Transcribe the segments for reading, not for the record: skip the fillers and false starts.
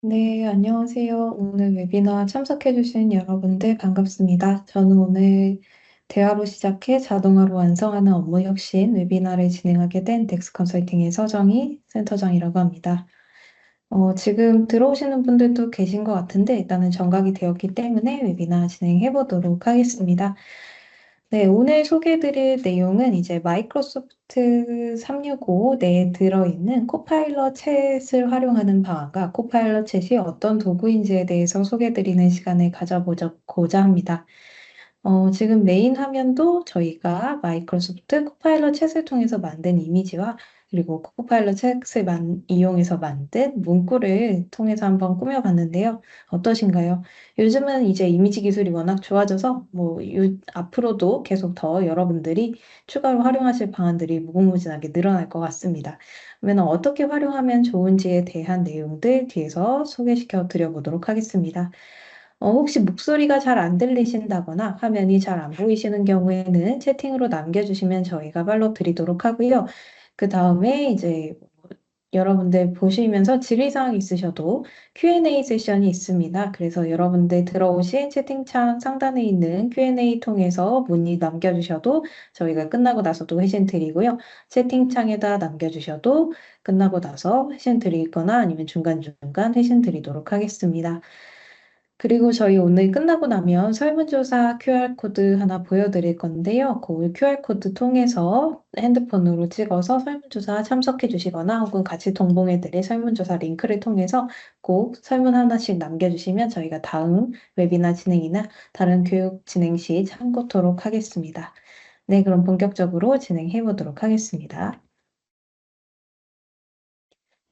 네, 안녕하세요. 오늘 웨비나 참석해주신 여러분들 반갑습니다. 저는 오늘 대화로 시작해 자동화로 완성하는 업무 혁신 웨비나를 진행하게 된 덱스 컨설팅의 서정희 센터장이라고 합니다. 지금 들어오시는 분들도 계신 것 같은데 일단은 정각이 되었기 때문에 웨비나 진행해 보도록 하겠습니다. 네, 오늘 소개해드릴 내용은 이제 마이크로소프트 365 내에 들어있는 코파일럿 챗을 활용하는 방안과 코파일럿 챗이 어떤 도구인지에 대해서 소개해드리는 시간을 가져보고자 합니다. 지금 메인 화면도 저희가 마이크로소프트 코파일럿 챗을 통해서 만든 이미지와 그리고 코파일럿 챗을 이용해서 만든 문구를 통해서 한번 꾸며봤는데요. 어떠신가요? 요즘은 이제 이미지 기술이 워낙 좋아져서 앞으로도 계속 더 여러분들이 추가로 활용하실 방안들이 무궁무진하게 늘어날 것 같습니다. 그러면 어떻게 활용하면 좋은지에 대한 내용들 뒤에서 소개시켜 드려보도록 하겠습니다. 혹시 목소리가 잘 안 들리신다거나 화면이 잘 안 보이시는 경우에는 채팅으로 남겨주시면 저희가 발로 드리도록 하고요. 그 다음에 이제 여러분들 보시면서 질의사항 있으셔도 Q&A 세션이 있습니다. 그래서 여러분들 들어오신 채팅창 상단에 있는 Q&A 통해서 문의 남겨주셔도 저희가 끝나고 나서도 회신 드리고요. 채팅창에다 남겨주셔도 끝나고 나서 회신 드리거나 아니면 중간중간 회신 드리도록 하겠습니다. 그리고 저희 오늘 끝나고 나면 설문조사 QR코드 하나 보여드릴 건데요. 그 QR코드 통해서 핸드폰으로 찍어서 설문조사 참석해 주시거나 혹은 같이 동봉해드릴 설문조사 링크를 통해서 꼭 설문 하나씩 남겨주시면 저희가 다음 웨비나 진행이나 다른 교육 진행 시 참고토록 하겠습니다. 네, 그럼 본격적으로 진행해 보도록 하겠습니다.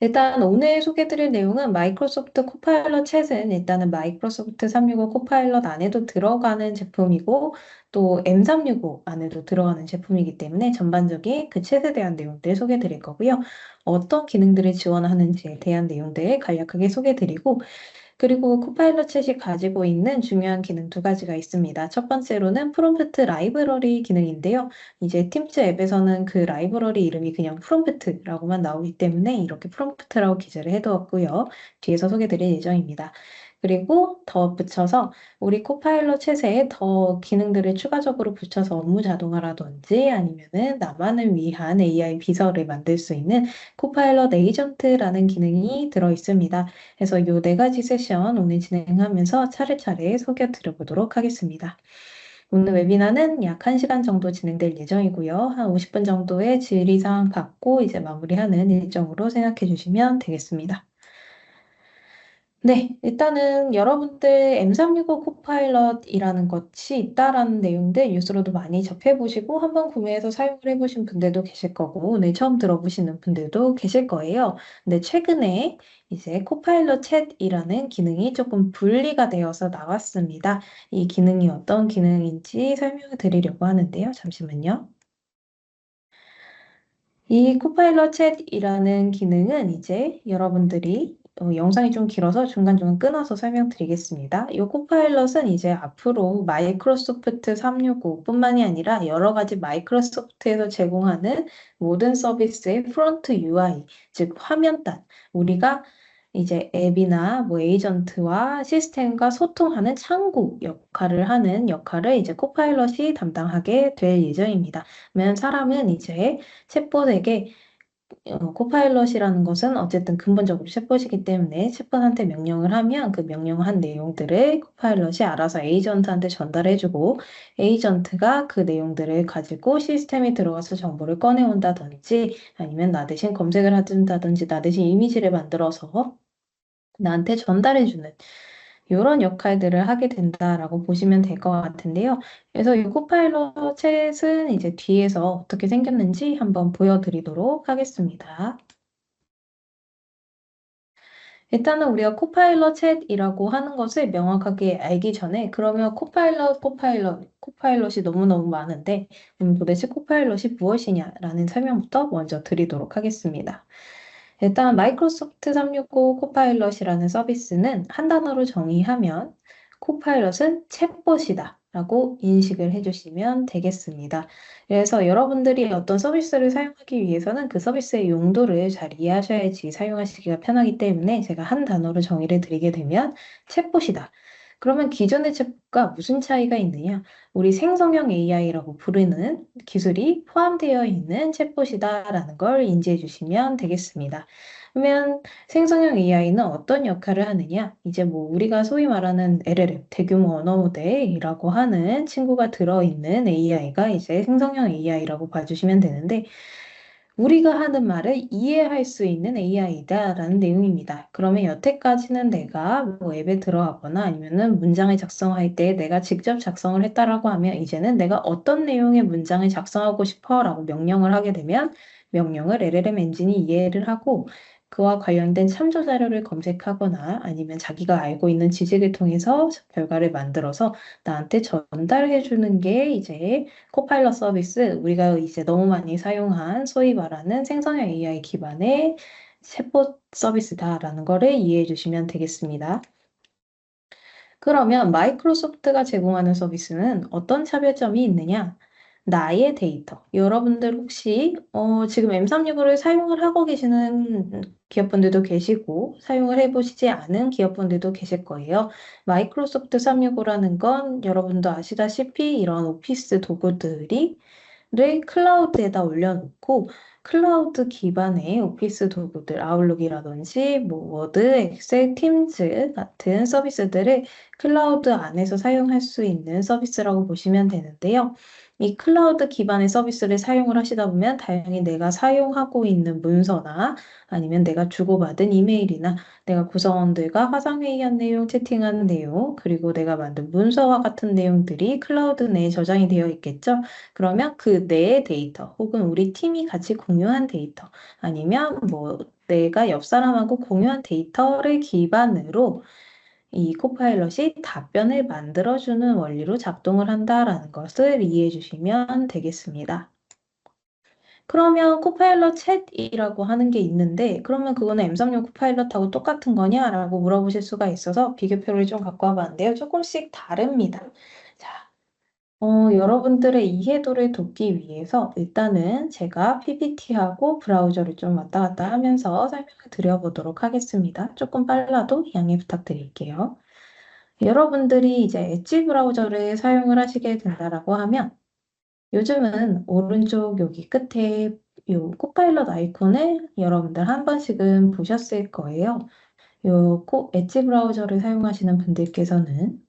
일단 오늘 소개드릴 내용은 마이크로소프트 코파일럿 챗은 일단은 마이크로소프트 365 코파일럿 안에도 들어가는 제품이고 또 M365 안에도 들어가는 제품이기 때문에 전반적인 그 챗에 대한 내용들 소개드릴 거고요. 어떤 기능들을 지원하는지에 대한 내용들 간략하게 소개드리고 그리고 코파일럿 챗이 가지고 있는 중요한 기능 두 가지가 있습니다. 첫 번째로는 프롬프트 라이브러리 기능인데요. 이제 팀즈 앱에서는 그 라이브러리 이름이 그냥 프롬프트라고만 나오기 때문에 이렇게 프롬프트라고 기재를 해두었고요. 뒤에서 소개드릴 예정입니다. 그리고 더 붙여서 우리 코파일럿 챗에 더 기능들을 추가적으로 붙여서 업무 자동화라든지 아니면은 나만을 위한 AI 비서를 만들 수 있는 코파일럿 에이전트라는 기능이 들어 있습니다. 그래서 이 네 가지 세션 오늘 진행하면서 차례차례 소개해 드려보도록 하겠습니다. 오늘 웨비나는 약 1시간 정도 진행될 예정이고요. 한 50분 정도의 질의사항 받고 이제 마무리하는 일정으로 생각해 주시면 되겠습니다. 네, 일단은 여러분들 M365 코파일럿이라는 것이 있다라는 내용들 뉴스로도 많이 접해보시고 한번 구매해서 사용을 해보신 분들도 계실 거고 오늘 처음 들어보시는 분들도 계실 거예요. 근데 최근에 이제 코파일럿 챗이라는 기능이 조금 분리가 되어서 나왔습니다. 이 기능이 어떤 기능인지 설명을 드리려고 하는데요. 잠시만요. 이 코파일럿 챗이라는 기능은 이제 여러분들이 영상이 좀 길어서 중간중간 끊어서 설명드리겠습니다. 이 코파일럿은 이제 앞으로 마이크로소프트 365뿐만이 아니라 여러 가지 마이크로소프트에서 제공하는 모든 서비스의 프론트 UI, 즉 화면단, 우리가 이제 앱이나 뭐 에이전트와 시스템과 소통하는 창구 역할을 이제 코파일럿이 담당하게 될 예정입니다. 그러면 사람은 이제 챗봇에게 코파일럿이라는 것은 어쨌든 근본적으로 챗봇이기 때문에 챗봇한테 명령을 하면 그 명령한 내용들을 코파일럿이 알아서 에이전트한테 전달해주고 에이전트가 그 내용들을 가지고 시스템에 들어가서 정보를 꺼내온다든지 아니면 나 대신 검색을 해준다든지 나 대신 이미지를 만들어서 나한테 전달해주는 이런 역할들을 하게 된다라고 보시면 될 것 같은데요. 그래서 이 코파일럿 챗은 이제 뒤에서 어떻게 생겼는지 한번 보여드리도록 하겠습니다. 일단은 우리가 코파일럿 챗이라고 하는 것을 명확하게 알기 전에 그러면 코파일럿이 너무너무 많은데 도대체 코파일럿이 무엇이냐라는 설명부터 먼저 드리도록 하겠습니다. 일단 마이크로소프트 365 코파일럿이라는 서비스는 한 단어로 정의하면 코파일럿은 챗봇이다 라고 인식을 해주시면 되겠습니다. 그래서 여러분들이 어떤 서비스를 사용하기 위해서는 그 서비스의 용도를 잘 이해하셔야지 사용하시기가 편하기 때문에 제가 한 단어로 정의를 드리게 되면 챗봇이다. 그러면 기존의 챗봇과 무슨 차이가 있느냐? 우리 생성형 AI라고 부르는 기술이 포함되어 있는 챗봇이다라는 걸 인지해 주시면 되겠습니다. 그러면 생성형 AI는 어떤 역할을 하느냐? 이제 뭐 우리가 소위 말하는 LLM, 대규모 언어 모델이라고 하는 친구가 들어있는 AI가 이제 생성형 AI라고 봐주시면 되는데, 우리가 하는 말을 이해할 수 있는 AI다라는 내용입니다. 그러면 여태까지는 내가 뭐 앱에 들어가거나 아니면은 문장을 작성할 때 내가 직접 작성을 했다라고 하면 이제는 내가 어떤 내용의 문장을 작성하고 싶어라고 명령을 하게 되면 명령을 LLM 엔진이 이해를 하고 그와 관련된 참조 자료를 검색하거나 아니면 자기가 알고 있는 지식을 통해서 결과를 만들어서 나한테 전달해 주는 게 이제 코파일럿 서비스, 우리가 이제 너무 많이 사용한 소위 말하는 생성형 AI 기반의 챗봇 서비스다라는 거를 이해해 주시면 되겠습니다. 그러면 마이크로소프트가 제공하는 서비스는 어떤 차별점이 있느냐? 나의 데이터. 여러분들 혹시 지금 M365를 사용을 하고 계시는 기업분들도 계시고 사용을 해보시지 않은 기업분들도 계실 거예요. 마이크로소프트 365라는 건 여러분도 아시다시피 이런 오피스 도구들이 를 클라우드에다 올려놓고 클라우드 기반의 오피스 도구들, 아웃룩이라든지 뭐 워드, 엑셀, 팀즈 같은 서비스들을 클라우드 안에서 사용할 수 있는 서비스라고 보시면 되는데요. 이 클라우드 기반의 서비스를 사용을 하시다 보면 다행히 내가 사용하고 있는 문서나 아니면 내가 주고받은 이메일이나 내가 구성원들과 화상회의한 내용, 채팅한 내용, 그리고 내가 만든 문서와 같은 내용들이 클라우드 내에 저장이 되어 있겠죠. 그러면 그 내 데이터 혹은 우리 팀이 같이 공유한 데이터 아니면 뭐 내가 옆 사람하고 공유한 데이터를 기반으로 이 코파일럿이 답변을 만들어주는 원리로 작동을 한다라는 것을 이해해 주시면 되겠습니다. 그러면 코파일럿 챗이라고 하는 게 있는데 그러면 그거는 M365 코파일럿하고 똑같은 거냐라고 물어보실 수가 있어서 비교표를 좀 갖고 와봤는데요. 조금씩 다릅니다. 자, 여러분들의 이해도를 돕기 위해서 일단은 제가 PPT하고 브라우저를 좀 왔다 갔다 하면서 설명을 드려보도록 하겠습니다. 조금 빨라도 양해 부탁드릴게요. 여러분들이 이제 엣지 브라우저를 사용을 하시게 된다라고 하면 요즘은 오른쪽 여기 끝에 요 코파일럿 아이콘을 여러분들 한 번씩은 보셨을 거예요. 엣지 브라우저를 사용하시는 분들께서는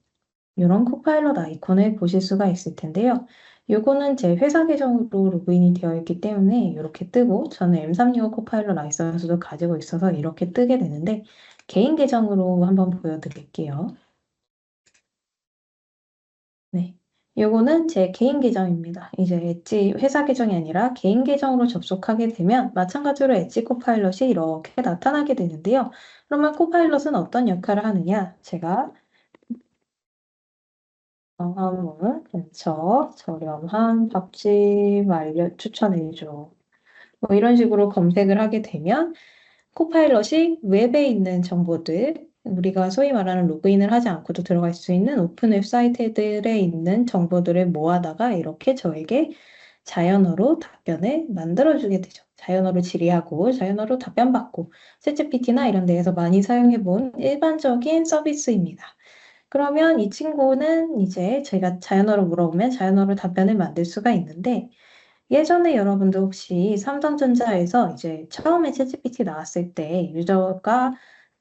이런 코파일럿 아이콘을 보실 수가 있을 텐데요. 요거는 제 회사 계정으로 로그인이 되어 있기 때문에 이렇게 뜨고 저는 M365 코파일럿 라이선스도 가지고 있어서 이렇게 뜨게 되는데 개인 계정으로 한번 보여드릴게요. 네. 요거는 제 개인 계정입니다. 이제 엣지 회사 계정이 아니라 개인 계정으로 접속하게 되면 마찬가지로 엣지 코파일럿이 이렇게 나타나게 되는데요. 그러면 코파일럿은 어떤 역할을 하느냐? 제가 광화문 근처 저렴한 밥집 추천해줘. 뭐 이런 식으로 검색을 하게 되면 코파일럿이 웹에 있는 정보들, 우리가 소위 말하는 로그인을 하지 않고도 들어갈 수 있는 오픈 웹사이트들에 있는 정보들을 모아다가 이렇게 저에게 자연어로 답변을 만들어주게 되죠. 자연어로 질의하고 자연어로 답변받고 챗GPT나 이런 데에서 많이 사용해본 일반적인 서비스입니다. 그러면 이 친구는 이제 제가 자연어로 물어보면 자연어로 답변을 만들 수가 있는데 예전에 여러분들 혹시 삼성전자에서 이제 처음에 챗GPT 나왔을 때 유저가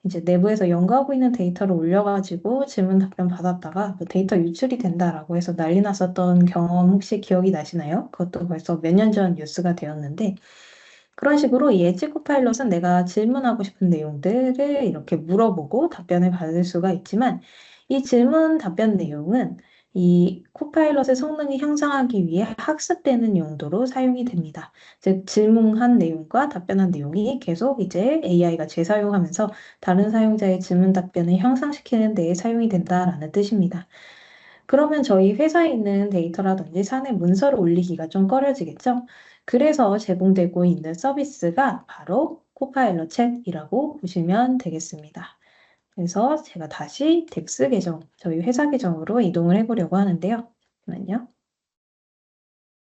이제 내부에서 연구하고 있는 데이터를 올려가지고 질문 답변 받았다가 그 데이터 유출이 된다라고 해서 난리 났었던 경험 혹시 기억이 나시나요? 그것도 벌써 몇 년 전 뉴스가 되었는데 그런 식으로 이 엣지 코파일럿은 내가 질문하고 싶은 내용들을 이렇게 물어보고 답변을 받을 수가 있지만 이 질문 답변 내용은 이 코파일럿의 성능을 향상하기 위해 학습되는 용도로 사용이 됩니다. 즉, 질문한 내용과 답변한 내용이 계속 이제 AI가 재사용하면서 다른 사용자의 질문 답변을 향상시키는 데에 사용이 된다라는 뜻입니다. 그러면 저희 회사에 있는 데이터라든지 사내 문서를 올리기가 좀 꺼려지겠죠? 그래서 제공되고 있는 서비스가 바로 코파일럿 챗이라고 보시면 되겠습니다. 그래서 제가 다시 덱스 계정, 저희 회사 계정으로 이동을 해보려고 하는데요. 잠시만요.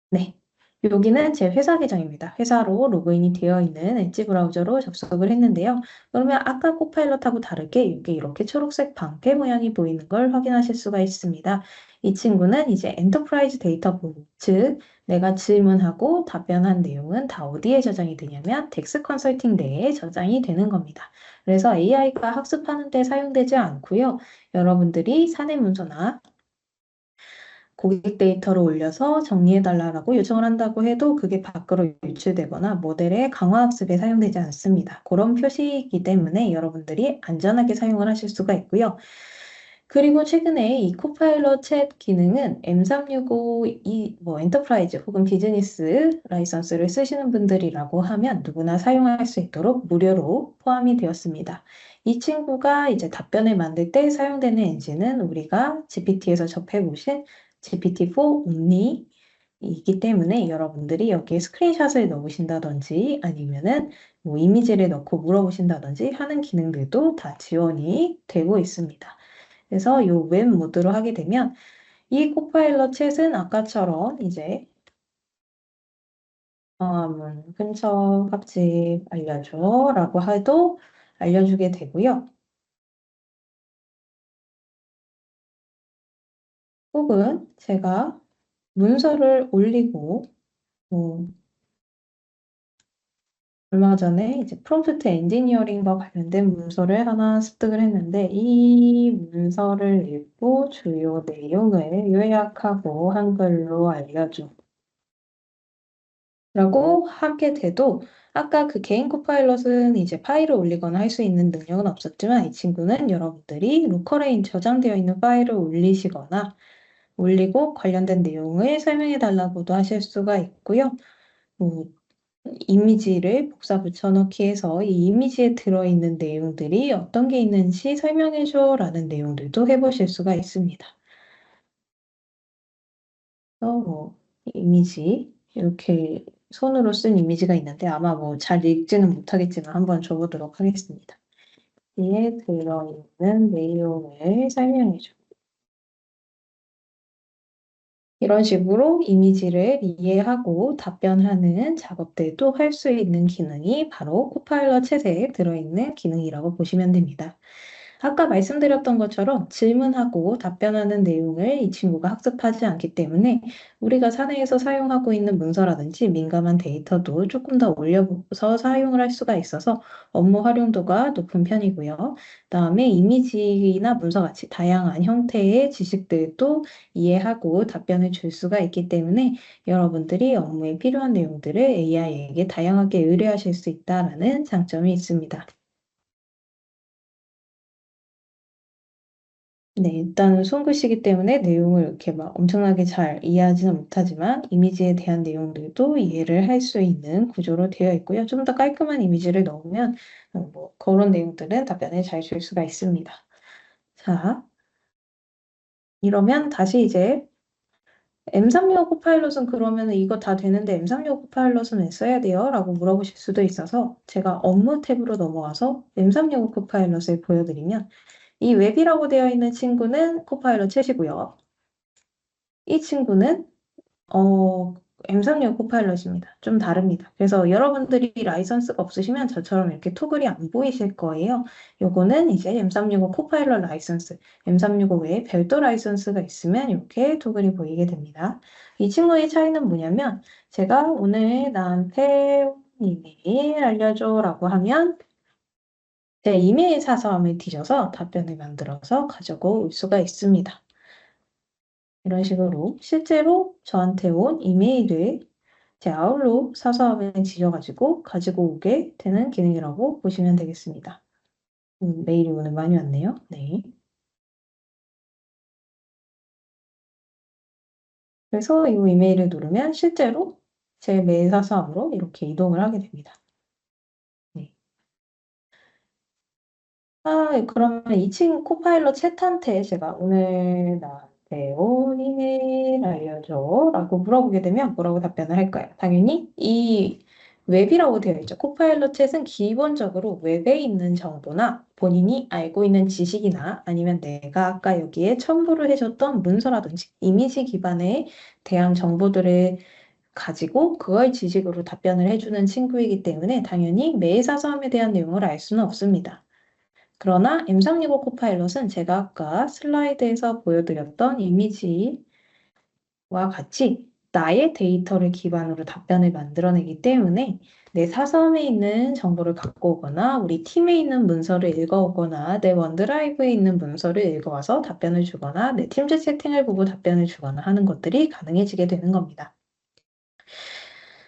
네. 여기는 제 회사 계정입니다. 회사로 로그인이 되어 있는 엣지 브라우저로 접속을 했는데요. 그러면 아까 코파일럿하고 다르게 이게 이렇게 초록색 방패 모양이 보이는 걸 확인하실 수가 있습니다. 이 친구는 이제 엔터프라이즈 데이터북, 즉 내가 질문하고 답변한 내용은 다 어디에 저장이 되냐면 덱스 컨설팅 내에 저장이 되는 겁니다. 그래서 AI가 학습하는 데 사용되지 않고요. 여러분들이 사내 문서나 고객 데이터를 올려서 정리해달라고 요청을 한다고 해도 그게 밖으로 유출되거나 모델의 강화학습에 사용되지 않습니다. 그런 표시이기 때문에 여러분들이 안전하게 사용을 하실 수가 있고요. 그리고 최근에 이 코파일럿 챗 기능은 M365 엔터프라이즈 혹은 비즈니스 라이선스를 쓰시는 분들이라고 하면 누구나 사용할 수 있도록 무료로 포함이 되었습니다. 이 친구가 이제 답변을 만들 때 사용되는 엔진은 우리가 GPT에서 접해보신 GPT-4 only이기 때문에 여러분들이 여기에 스크린샷을 넣으신다든지 아니면은 뭐 이미지를 넣고 물어보신다든지 하는 기능들도 다 지원이 되고 있습니다. 그래서 이 웹 모드로 하게 되면 이 코파일럿 챗은 아까처럼 이제 문 근처 값집 알려줘 라고 해도 알려주게 되고요. 혹은 제가 문서를 올리고 뭐 얼마 전에 이제 프롬프트 엔지니어링과 관련된 문서를 하나 습득을 했는데 이 문서를 읽고 주요 내용을 요약하고 한글로 알려줘. 라고 하게 돼도 아까 그 개인 코파일럿은 이제 파일을 올리거나 할 수 있는 능력은 없었지만 이 친구는 여러분들이 로컬에 저장되어 있는 파일을 올리시거나 올리고 관련된 내용을 설명해 달라고도 하실 수가 있고요. 뭐 이미지를 복사 붙여넣기 해서 이 이미지에 들어있는 내용들이 어떤 게 있는지 설명해줘 라는 내용들도 해보실 수가 있습니다. 이미지 이렇게 손으로 쓴 이미지가 있는데 아마 뭐 잘 읽지는 못하겠지만 한번 줘보도록 하겠습니다. 이에 들어있는 내용을 설명해줘. 이런 식으로 이미지를 이해하고 답변하는 작업들도 할 수 있는 기능이 바로 코파일럿 챗에 들어있는 기능이라고 보시면 됩니다. 아까 말씀드렸던 것처럼 질문하고 답변하는 내용을 이 친구가 학습하지 않기 때문에 우리가 사내에서 사용하고 있는 문서라든지 민감한 데이터도 조금 더 올려서 사용을 할 수가 있어서 업무 활용도가 높은 편이고요. 그다음에 이미지나 문서 같이 다양한 형태의 지식들도 이해하고 답변을 줄 수가 있기 때문에 여러분들이 업무에 필요한 내용들을 AI에게 다양하게 의뢰하실 수 있다라는 장점이 있습니다. 네, 일단은 손글씨이기 때문에 내용을 이렇게 막 엄청나게 잘 이해하지는 못하지만 이미지에 대한 내용들도 이해를 할 수 있는 구조로 되어 있고요. 좀 더 깔끔한 이미지를 넣으면 뭐 그런 내용들은 답변을 잘 줄 수가 있습니다. 자, 이러면 다시 이제 M365 코파일럿은 그러면 이거 다 되는데 M365 코파일럿은 왜 써야 돼요? 라고 물어보실 수도 있어서 제가 업무 탭으로 넘어가서 M365 코파일럿을 보여드리면 이 웹이라고 되어 있는 친구는 코파일럿 챗이고요. 이 친구는 M365 코파일럿입니다. 좀 다릅니다. 그래서 여러분들이 라이선스가 없으시면 저처럼 이렇게 토글이 안 보이실 거예요. 요거는 이제 M365 코파일럿 라이선스, M365 외에 별도 라이선스가 있으면 이렇게 토글이 보이게 됩니다. 이 친구의 차이는 뭐냐면 제가 오늘 나한테 이메일 알려줘라고 하면 제 이메일 사서함을 뒤져서 답변을 만들어서 가지고 올 수가 있습니다. 이런 식으로 실제로 저한테 온 이메일을 제 아웃룩 사서함에 지져가지고 가지고 오게 되는 기능이라고 보시면 되겠습니다. 메일이 오늘 많이 왔네요. 네. 그래서 이 이메일을 누르면 실제로 제 메일 사서함으로 이렇게 이동을 하게 됩니다. 네. 그러면 이 친구 코파일럿 챗한테 제가 오늘 나한테 온 이메일 알려줘 라고 물어보게 되면 뭐라고 답변을 할까요? 당연히 이 웹이라고 되어 있죠. 코파일럿 챗은 기본적으로 웹에 있는 정보나 본인이 알고 있는 지식이나 아니면 내가 아까 여기에 첨부를 해줬던 문서라든지 이미지 기반에 대한 정보들을 가지고 그걸 지식으로 답변을 해주는 친구이기 때문에 당연히 매일 사서함에 대한 내용을 알 수는 없습니다. 그러나 M365 코파일럿은 제가 아까 슬라이드에서 보여드렸던 이미지와 같이 나의 데이터를 기반으로 답변을 만들어내기 때문에 내 사서함에 있는 정보를 갖고 오거나 우리 팀에 있는 문서를 읽어오거나 내 원드라이브에 있는 문서를 읽어와서 답변을 주거나 내 팀즈 채팅을 보고 답변을 주거나 하는 것들이 가능해지게 되는 겁니다.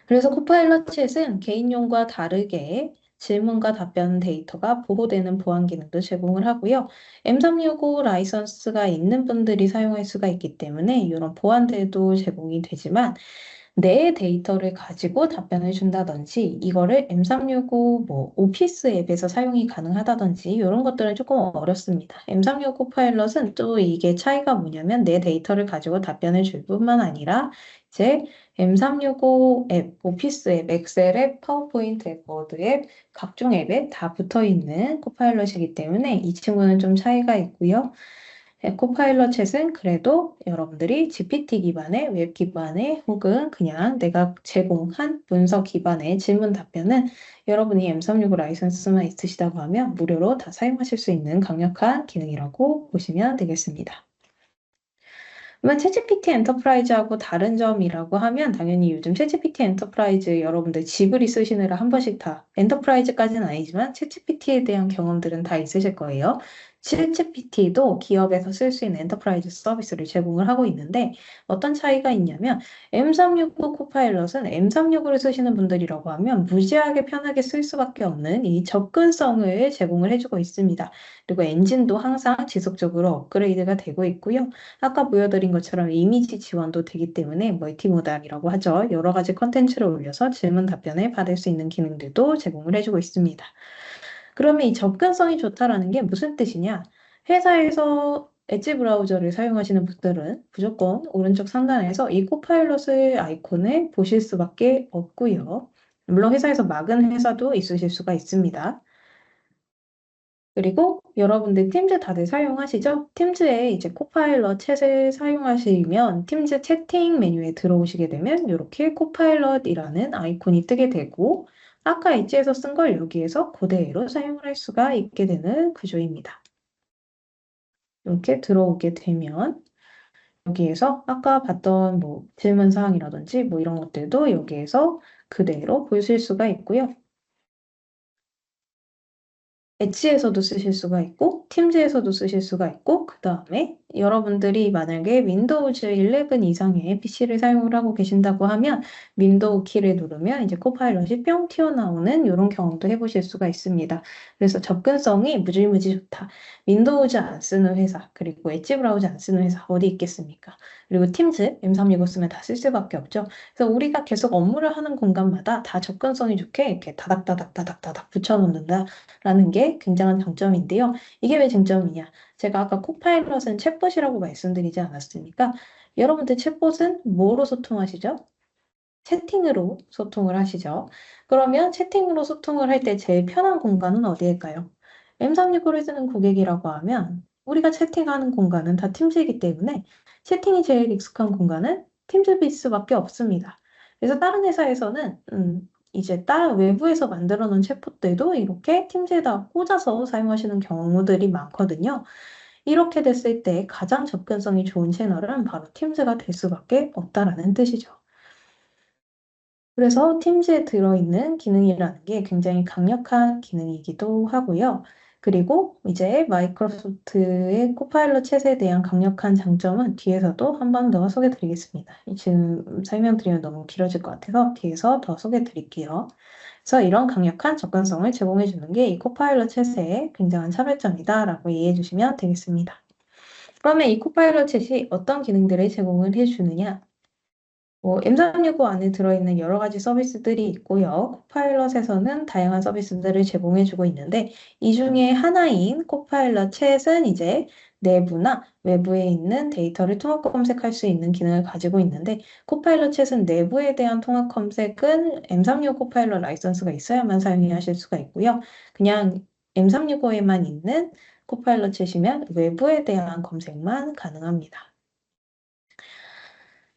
그래서 코파일럿 챗은 개인용과 다르게 질문과 답변 데이터가 보호되는 보안 기능도 제공을 하고요. M365 라이선스가 있는 분들이 사용할 수가 있기 때문에 이런 보안들도 제공이 되지만 내 데이터를 가지고 답변을 준다든지 이거를 M365 뭐 오피스 앱에서 사용이 가능하다든지 이런 것들은 조금 어렵습니다. M365 파일럿은 또 이게 차이가 뭐냐면 내 데이터를 가지고 답변을 줄 뿐만 아니라 이제 M365 앱, 오피스 앱, 엑셀 앱, 파워포인트 앱, 워드 앱, 각종 앱에 다 붙어 있는 코파일럿이기 때문에 이 친구는 좀 차이가 있고요. 코파일럿 챗은 그래도 여러분들이 GPT 기반의 웹 기반의 혹은 그냥 내가 제공한 문서 기반의 질문 답변은 여러분이 M365 라이선스만 있으시다고 하면 무료로 다 사용하실 수 있는 강력한 기능이라고 보시면 되겠습니다. 그러면 챗GPT 엔터프라이즈하고 다른 점이라고 하면 당연히 요즘 챗GPT 엔터프라이즈 여러분들 지브리 쓰시느라 한 번씩 다 엔터프라이즈까지는 아니지만 챗GPT에 대한 경험들은 다 있으실 거예요. 챗GPT도 기업에서 쓸 수 있는 엔터프라이즈 서비스를 제공을 하고 있는데 어떤 차이가 있냐면 M365 코파일럿은 M365를 쓰시는 분들이라고 하면 무지하게 편하게 쓸 수밖에 없는 이 접근성을 제공을 해주고 있습니다. 그리고 엔진도 항상 지속적으로 업그레이드가 되고 있고요. 아까 보여드린 것처럼 이미지 지원도 되기 때문에 멀티모달이라고 하죠. 여러 가지 컨텐츠를 올려서 질문 답변을 받을 수 있는 기능들도 제공을 해주고 있습니다. 그러면 이 접근성이 좋다라는 게 무슨 뜻이냐? 회사에서 엣지 브라우저를 사용하시는 분들은 무조건 오른쪽 상단에서 이 코파일럿의 아이콘을 보실 수밖에 없고요. 물론 회사에서 막은 회사도 있으실 수가 있습니다. 그리고 여러분들 팀즈 다들 사용하시죠? 팀즈에 이제 코파일럿 챗을 사용하시면 팀즈 채팅 메뉴에 들어오시게 되면 이렇게 코파일럿이라는 아이콘이 뜨게 되고 아까 엣지에서 쓴 걸 여기에서 그대로 사용을 할 수가 있게 되는 구조입니다. 이렇게 들어오게 되면 여기에서 아까 봤던 뭐 질문 사항이라든지 뭐 이런 것들도 여기에서 그대로 보실 수가 있고요. 엣지에서도 쓰실 수가 있고 팀즈에서도 쓰실 수가 있고 그 다음에 여러분들이 만약에 윈도우즈 11 이상의 PC를 사용을 하고 계신다고 하면 윈도우 키를 누르면 이제 코파일럿이 뿅 튀어나오는 이런 경험도 해보실 수가 있습니다. 그래서 접근성이 무지무지 좋다. 윈도우즈 안 쓰는 회사 그리고 엣지 브라우저 안 쓰는 회사 어디 있겠습니까? 그리고 팀즈 M365 쓰면 다 쓸 수밖에 없죠. 그래서 우리가 계속 업무를 하는 공간마다 다 접근성이 좋게 이렇게 다닥다닥다닥다닥 붙여놓는다. 라는 게 굉장한 장점인데요. 이게 왜 장점이냐? 제가 아까 코파일럿은 챗봇이라고 말씀드리지 않았습니까? 여러분들 챗봇은 뭐로 소통하시죠? 채팅으로 소통을 하시죠. 그러면 채팅으로 소통을 할 때 제일 편한 공간은 어디일까요? M365를 쓰는 고객이라고 하면 우리가 채팅하는 공간은 다 팀즈이기 때문에 채팅이 제일 익숙한 공간은 팀즈 베이스밖에 없습니다. 그래서 다른 회사에서는 이제 다른 외부에서 만들어 놓은 챗봇들도 이렇게 팀즈에다 꽂아서 사용하시는 경우들이 많거든요. 이렇게 됐을 때 가장 접근성이 좋은 채널은 바로 팀즈가 될 수밖에 없다라는 뜻이죠. 그래서 팀즈에 들어있는 기능이라는 게 굉장히 강력한 기능이기도 하고요. 그리고 이제 마이크로소프트의 코파일럿 챗에 대한 강력한 장점은 뒤에서도 한 번 더 소개해 드리겠습니다. 지금 설명드리면 너무 길어질 것 같아서 뒤에서 더 소개해 드릴게요. 그래서 이런 강력한 접근성을 제공해 주는 게 이 코파일럿 챗의 굉장한 차별점이다라고 이해해 주시면 되겠습니다. 그러면 이 코파일럿 챗이 어떤 기능들을 제공을 해주느냐? M365 안에 들어있는 여러 가지 서비스들이 있고요. 코파일럿에서는 다양한 서비스들을 제공해주고 있는데 이 중에 하나인 코파일럿 챗은 이제 내부나 외부에 있는 데이터를 통합 검색할 수 있는 기능을 가지고 있는데 코파일럿 챗은 내부에 대한 통합 검색은 M365 코파일럿 라이선스가 있어야만 사용하실 수가 있고요. 그냥 M365에만 있는 코파일럿 챗이면 외부에 대한 검색만 가능합니다.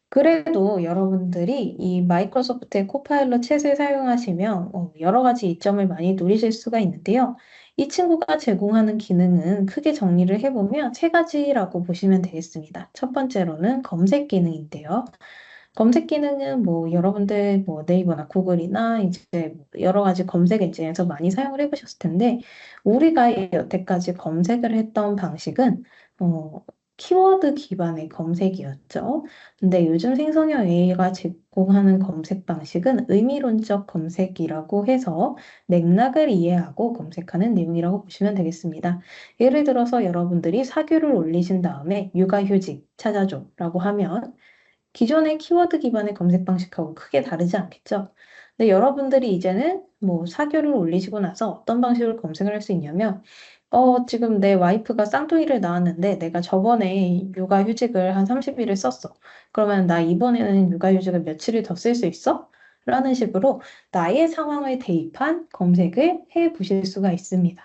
그래도 여러분들이 이 마이크로소프트의 코파일럿 챗을 사용하시면 여러 가지 이점을 많이 누리실 수가 있는데요. 이 친구가 제공하는 기능은 크게 정리를 해보면 세 가지라고 보시면 되겠습니다. 첫 번째로는 검색 기능인데요. 검색 기능은 뭐 여러분들 뭐 네이버나 구글이나 이제 여러 가지 검색 엔진에서 많이 사용을 해보셨을 텐데 우리가 여태까지 검색을 했던 방식은 어, 키워드 기반의 검색이었죠. 근데 요즘 생성형 AI가 제공하는 검색 방식은 의미론적 검색이라고 해서 맥락을 이해하고 검색하는 내용이라고 보시면 되겠습니다. 예를 들어서 여러분들이 사규를 올리신 다음에 육아휴직 찾아줘라고 하면 기존의 키워드 기반의 검색 방식하고 크게 다르지 않겠죠? 근데 여러분들이 이제는 뭐 사교를 올리시고 나서 어떤 방식으로 검색을 할 수 있냐면, 지금 내 와이프가 쌍둥이를 낳았는데 내가 저번에 육아휴직을 한 30일을 썼어. 그러면 나 이번에는 육아휴직을 며칠을 더 쓸 수 있어? 라는 식으로 나의 상황을 대입한 검색을 해 보실 수가 있습니다.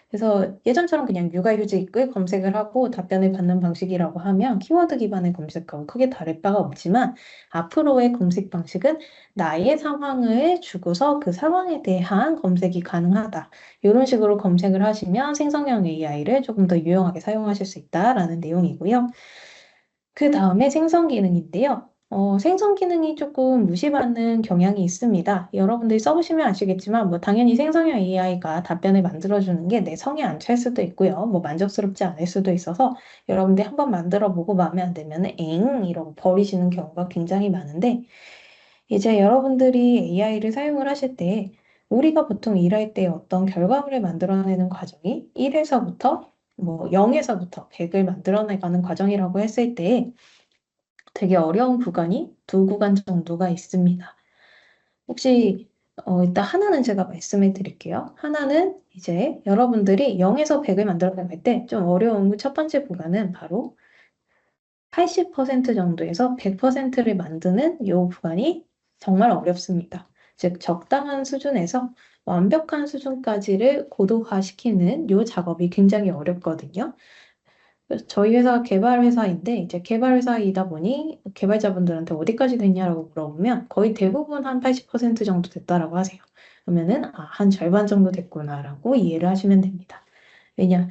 그래서 예전처럼 그냥 육아휴직을 검색을 하고 답변을 받는 방식이라고 하면 키워드 기반의 검색하고 크게 다를 바가 없지만 앞으로의 검색 방식은 나의 상황을 주고서 그 상황에 대한 검색이 가능하다. 이런 식으로 검색을 하시면 생성형 AI를 조금 더 유용하게 사용하실 수 있다라는 내용이고요. 그 다음에 생성 기능인데요. 생성 기능이 조금 무시받는 경향이 있습니다. 여러분들이 써보시면 아시겠지만, 뭐, 당연히 생성형 AI가 답변을 만들어주는 게 내 성에 안 찰 수도 있고요. 뭐, 만족스럽지 않을 수도 있어서, 여러분들이 한번 만들어보고 마음에 안 들면, 이러고 버리시는 경우가 굉장히 많은데, 이제 여러분들이 AI를 사용을 하실 때, 우리가 보통 일할 때 어떤 결과물을 만들어내는 과정이 1에서부터 뭐 0에서부터 100을 만들어내가는 과정이라고 했을 때 되게 어려운 구간이 두 구간 정도가 있습니다. 혹시 일단 하나는 제가 말씀해 드릴게요. 하나는 이제 여러분들이 0에서 100을 만들어낼 때 좀 어려운 첫 번째 구간은 바로 80% 정도에서 100%를 만드는 이 구간이 정말 어렵습니다. 즉, 적당한 수준에서 완벽한 수준까지를 고도화시키는 이 작업이 굉장히 어렵거든요. 그래서 저희 회사 개발 회사인데 이제 개발 회사이다 보니 개발자분들한테 어디까지 됐냐라고 물어보면 거의 대부분 한 80% 정도 됐다라고 하세요. 그러면은 한 절반 정도 됐구나라고 이해를 하시면 됩니다. 왜냐?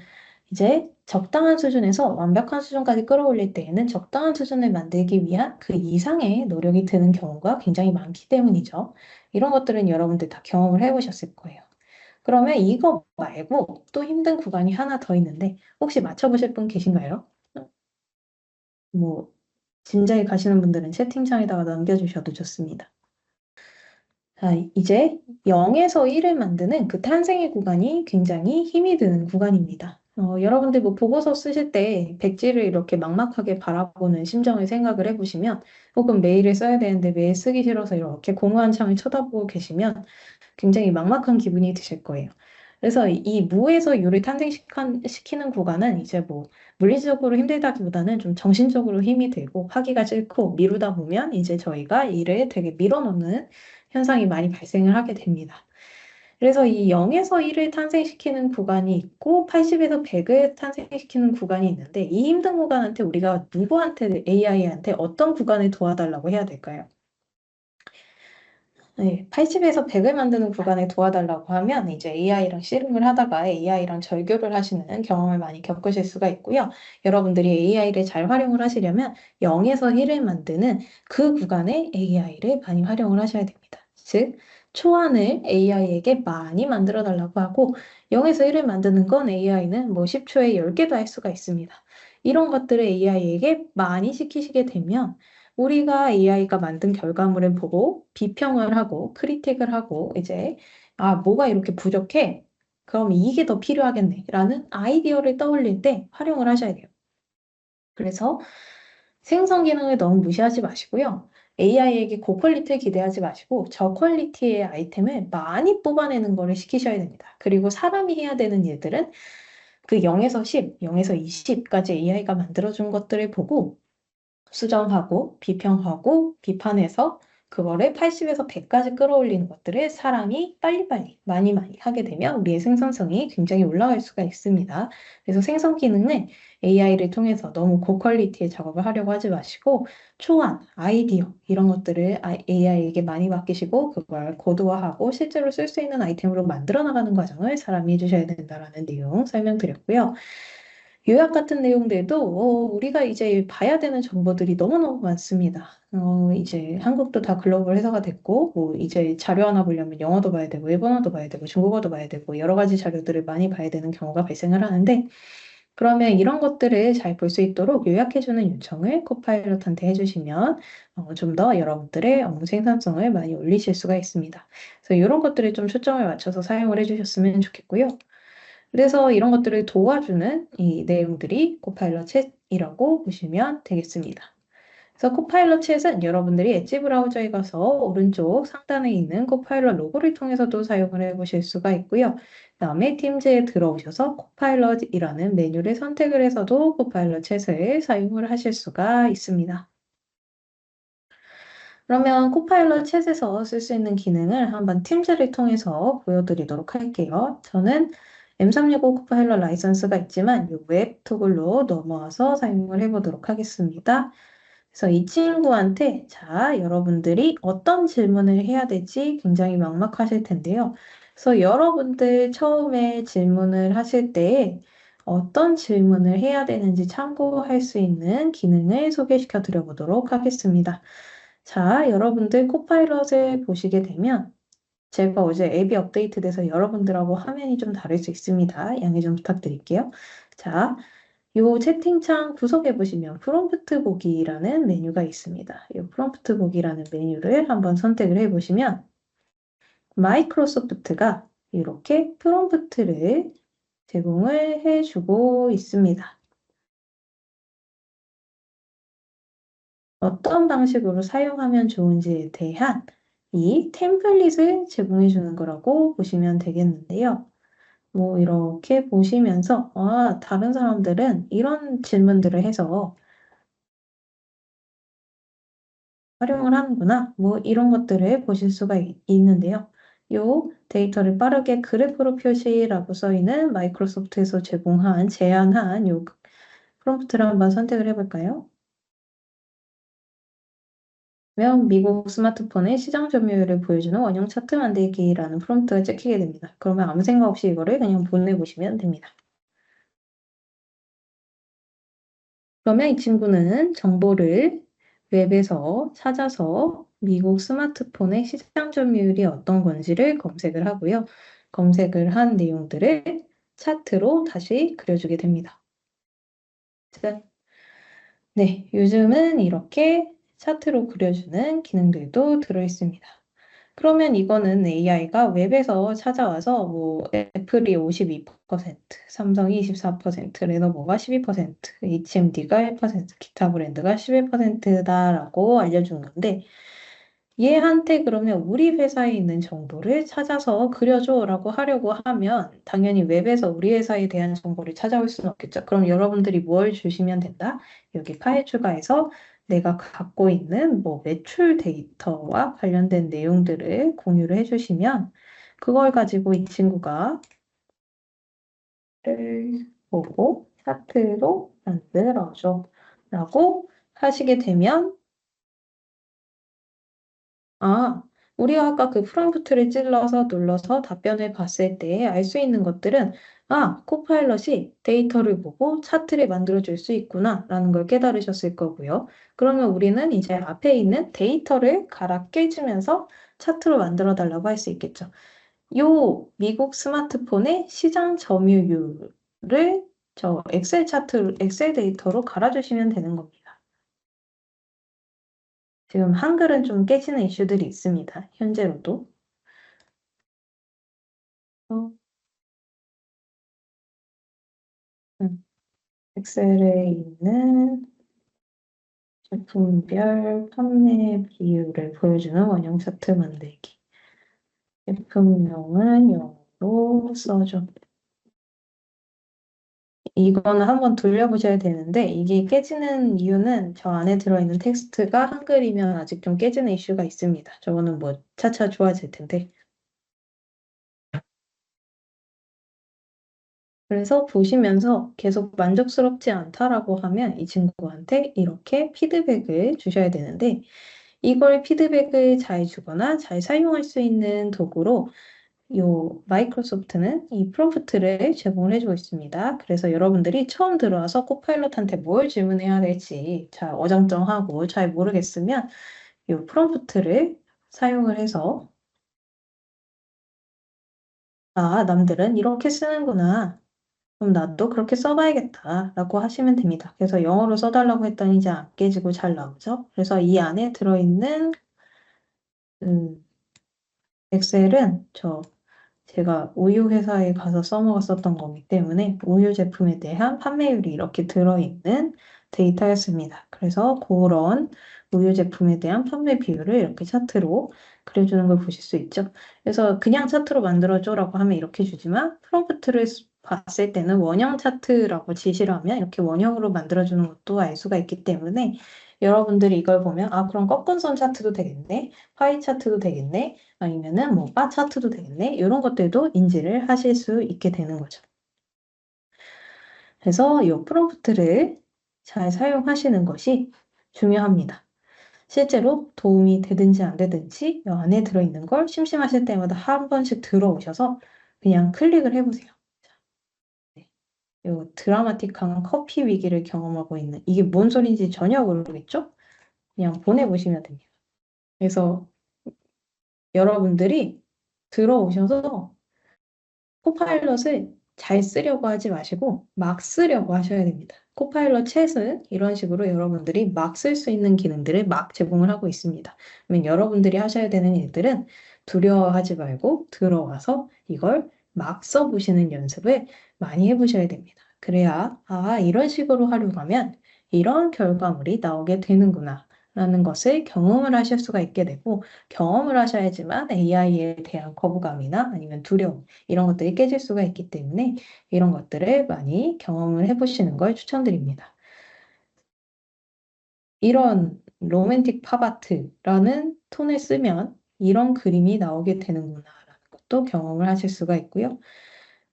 이제 적당한 수준에서 완벽한 수준까지 끌어올릴 때에는 적당한 수준을 만들기 위한 그 이상의 노력이 드는 경우가 굉장히 많기 때문이죠. 이런 것들은 여러분들 다 경험을 해보셨을 거예요. 그러면 이거 말고 또 힘든 구간이 하나 더 있는데 혹시 맞춰보실 분 계신가요? 뭐 진작에 가시는 분들은 채팅창에다가 남겨주셔도 좋습니다. 자, 이제 0에서 1을 만드는 그 탄생의 구간이 굉장히 힘이 드는 구간입니다. 여러분들 뭐 보고서 쓰실 때 백지를 이렇게 막막하게 바라보는 심정을 생각을 해보시면 혹은 메일을 써야 되는데 메일 쓰기 싫어서 이렇게 공허한 창을 쳐다보고 계시면 굉장히 막막한 기분이 드실 거예요. 그래서 이 무에서 유를 탄생시키는 구간은 이제 뭐 물리적으로 힘들다기보다는 좀 정신적으로 힘이 들고 하기가 싫고 미루다 보면 이제 저희가 일을 되게 밀어놓는 현상이 많이 발생을 하게 됩니다. 그래서 이 0에서 1을 탄생시키는 구간이 있고 80에서 100을 탄생시키는 구간이 있는데 이 힘든 구간한테 우리가 누구한테 AI한테 어떤 구간을 도와달라고 해야 될까요? 네, 80에서 100을 만드는 구간을 도와달라고 하면 이제 AI랑 씨름을 하다가 AI랑 절교를 하시는 경험을 많이 겪으실 수가 있고요. 여러분들이 AI를 잘 활용을 하시려면 0에서 1을 만드는 그 구간에 AI를 많이 활용을 하셔야 됩니다. 즉, 초안을 AI에게 많이 만들어 달라고 하고 0에서 1을 만드는 건 AI는 뭐 10초에 10개도 할 수가 있습니다. 이런 것들을 AI에게 많이 시키시게 되면 우리가 AI가 만든 결과물을 보고 비평을 하고 크리틱을 하고 이제 뭐가 이렇게 부족해? 그럼 이게 더 필요하겠네. 라는 아이디어를 떠올릴 때 활용을 하셔야 돼요. 그래서 생성 기능을 너무 무시하지 마시고요. AI에게 고퀄리티를 기대하지 마시고 저퀄리티의 아이템을 많이 뽑아내는 거를 시키셔야 됩니다. 그리고 사람이 해야 되는 일들은 그 0에서 10, 0에서 20까지 AI가 만들어준 것들을 보고 수정하고 비평하고 비판해서 그거를 80에서 100까지 끌어올리는 것들을 사람이 빨리빨리 많이 많이 하게 되면 우리의 생산성이 굉장히 올라갈 수가 있습니다. 그래서 생성 기능은 AI를 통해서 너무 고퀄리티의 작업을 하려고 하지 마시고 초안, 아이디어 이런 것들을 AI에게 많이 맡기시고 그걸 고도화하고 실제로 쓸 수 있는 아이템으로 만들어 나가는 과정을 사람이 해주셔야 된다라는 내용 설명드렸고요. 요약 같은 내용들도 우리가 이제 봐야 되는 정보들이 너무너무 많습니다. 이제 한국도 다 글로벌 회사가 됐고, 뭐 이제 자료 하나 보려면 영어도 봐야 되고, 일본어도 봐야 되고, 중국어도 봐야 되고, 여러 가지 자료들을 많이 봐야 되는 경우가 발생을 하는데, 그러면 이런 것들을 잘 볼 수 있도록 요약해주는 요청을 코파일럿한테 해주시면 좀 더 여러분들의 업무 생산성을 많이 올리실 수가 있습니다. 그래서 이런 것들에 좀 초점을 맞춰서 사용을 해주셨으면 좋겠고요. 그래서 이런 것들을 도와주는 이 내용들이 코파일럿 챗이라고 보시면 되겠습니다. 그래서 코파일럿 챗은 여러분들이 엣지 브라우저에 가서 오른쪽 상단에 있는 코파일럿 로고를 통해서도 사용을 해보실 수가 있고요. 그다음에 팀즈에 들어오셔서 코파일럿이라는 메뉴를 선택을 해서도 코파일럿 챗을 사용을 하실 수가 있습니다. 그러면 코파일럿 챗에서 쓸 수 있는 기능을 한번 팀즈를 통해서 보여드리도록 할게요. 저는 M365 코파일럿 라이선스가 있지만 이 웹 토글로 넘어와서 사용을 해보도록 하겠습니다. 그래서 이 친구한테 자, 여러분들이 어떤 질문을 해야 될지 굉장히 막막하실 텐데요. 그래서 여러분들 처음에 질문을 하실 때 어떤 질문을 해야 되는지 참고할 수 있는 기능을 소개시켜 드려보도록 하겠습니다. 자, 여러분들 코파일럿을 보시게 되면 제가 어제 앱이 업데이트돼서 여러분들하고 화면이 좀 다를 수 있습니다. 양해 좀 부탁드릴게요. 자, 요 채팅창 구석에 보시면 프롬프트 보기라는 메뉴가 있습니다. 이 프롬프트 보기라는 메뉴를 한번 선택을 해보시면 마이크로소프트가 이렇게 프롬프트를 제공을 해주고 있습니다. 어떤 방식으로 사용하면 좋은지에 대한 이 템플릿을 제공해 주는 거라고 보시면 되겠는데요. 뭐 이렇게 보시면서 다른 사람들은 이런 질문들을 해서 활용을 하는구나. 뭐 이런 것들을 보실 수가 있는데요. 요 데이터를 빠르게 그래프로 표시라고 써 있는 마이크로소프트에서 제공한 제안한 요 프롬프트를 한번 선택을 해볼까요? 면 미국 스마트폰의 시장 점유율을 보여주는 원형 차트 만들기라는 프롬프트가 찍히게 됩니다. 그러면 아무 생각 없이 이거를 그냥 보내보시면 됩니다. 그러면 이 친구는 정보를 웹에서 찾아서 미국 스마트폰의 시장 점유율이 어떤 건지를 검색을 하고요. 검색을 한 내용들을 차트로 다시 그려주게 됩니다. 자, 네, 요즘은 이렇게 차트로 그려주는 기능들도 들어있습니다. 그러면 이거는 AI가 웹에서 찾아와서 뭐 애플이 52%, 삼성이 24%, 레노버가 12%, HMD가 1%, 기타 브랜드가 11%다라고 알려준 건데 얘한테 그러면 우리 회사에 있는 정보를 찾아서 그려줘라고 하려고 하면 당연히 웹에서 우리 회사에 대한 정보를 찾아올 수는 없겠죠. 그럼 여러분들이 뭘 주시면 된다? 여기 파일 추가해서 내가 갖고 있는 뭐 매출 데이터와 관련된 내용들을 공유를 해주시면 그걸 가지고 이 친구가 보고 차트로 만들어줘 라고 하시게 되면 우리가 아까 그 프롬프트를 찔러서 눌러서 답변을 봤을 때 알 수 있는 것들은, 코파일럿이 데이터를 보고 차트를 만들어줄 수 있구나, 라는 걸 깨달으셨을 거고요. 그러면 우리는 이제 앞에 있는 데이터를 갈아 깨주면서 차트로 만들어 달라고 할 수 있겠죠. 요 미국 스마트폰의 시장 점유율을 저 엑셀 데이터로 갈아주시면 되는 겁니다. 지금 한글은 좀 깨지는 이슈들이 있습니다. 현재로도. 어, 엑셀에 있는 제품별 판매 비율을 보여주는 원형 차트 만들기. 제품명은 영어로 써줘. 이거는 한번 돌려보셔야 되는데 이게 깨지는 이유는 저 안에 들어있는 텍스트가 한글이면 아직 좀 깨지는 이슈가 있습니다. 저거는 뭐 차차 좋아질 텐데. 그래서 보시면서 계속 만족스럽지 않다라고 하면 이 친구한테 이렇게 피드백을 주셔야 되는데 이걸 피드백을 잘 주거나 잘 사용할 수 있는 도구로 요 마이크로소프트는 이 프롬프트를 제공을 해주고 있습니다. 그래서 여러분들이 처음 들어와서 코파일럿한테 뭘 질문해야 될지 잘 어정쩡하고 잘 모르겠으면 요 프롬프트를 사용을 해서 아, 남들은 이렇게 쓰는구나. 그럼 나도 그렇게 써봐야겠다라고 하시면 됩니다. 그래서 영어로 써달라고 했더니 이제 안 깨지고 잘 나오죠. 그래서 이 안에 들어있는 음, 엑셀은 제가 우유 회사에 가서 써먹었었던 거기 때문에 우유 제품에 대한 판매율이 이렇게 들어있는 데이터였습니다. 그래서 그런 우유 제품에 대한 판매 비율을 이렇게 차트로 그려주는 걸 보실 수 있죠. 그래서 그냥 차트로 만들어줘라고 하면 이렇게 주지만 프롬프트를 봤을 때는 원형 차트라고 지시를 하면 이렇게 원형으로 만들어주는 것도 알 수가 있기 때문에 여러분들이 이걸 보면 아 그럼 꺾은선 차트도 되겠네, 파이 차트도 되겠네, 아니면은 뭐 바 차트도 되겠네. 이런 것들도 인지를 하실 수 있게 되는 거죠. 그래서 이 프롬프트를 잘 사용하시는 것이 중요합니다. 실제로 도움이 되든지 안 되든지 이 안에 들어있는 걸 심심하실 때마다 한 번씩 들어오셔서 그냥 클릭을 해보세요. 네. 이 드라마틱한 커피 위기를 경험하고 있는 이게 뭔 소리인지 전혀 모르겠죠? 그냥 보내보시면 됩니다. 그래서 여러분들이 들어오셔서 코파일럿을 잘 쓰려고 하지 마시고 막 쓰려고 하셔야 됩니다. 코파일럿 챗은 이런 식으로 여러분들이 막 쓸 수 있는 기능들을 막 제공을 하고 있습니다. 그러면 여러분들이 하셔야 되는 일들은 두려워하지 말고 들어와서 이걸 막 써보시는 연습을 많이 해보셔야 됩니다. 그래야 아 이런 식으로 하려고 하면 이런 결과물이 나오게 되는구나 라는 것을 경험을 하실 수가 있게 되고 경험을 하셔야지만 AI에 대한 거부감이나 아니면 두려움 이런 것들이 깨질 수가 있기 때문에 이런 것들을 많이 경험을 해보시는 걸 추천드립니다. 이런 로맨틱 팝아트라는 톤을 쓰면 이런 그림이 나오게 되는구나라는 것도 경험을 하실 수가 있고요.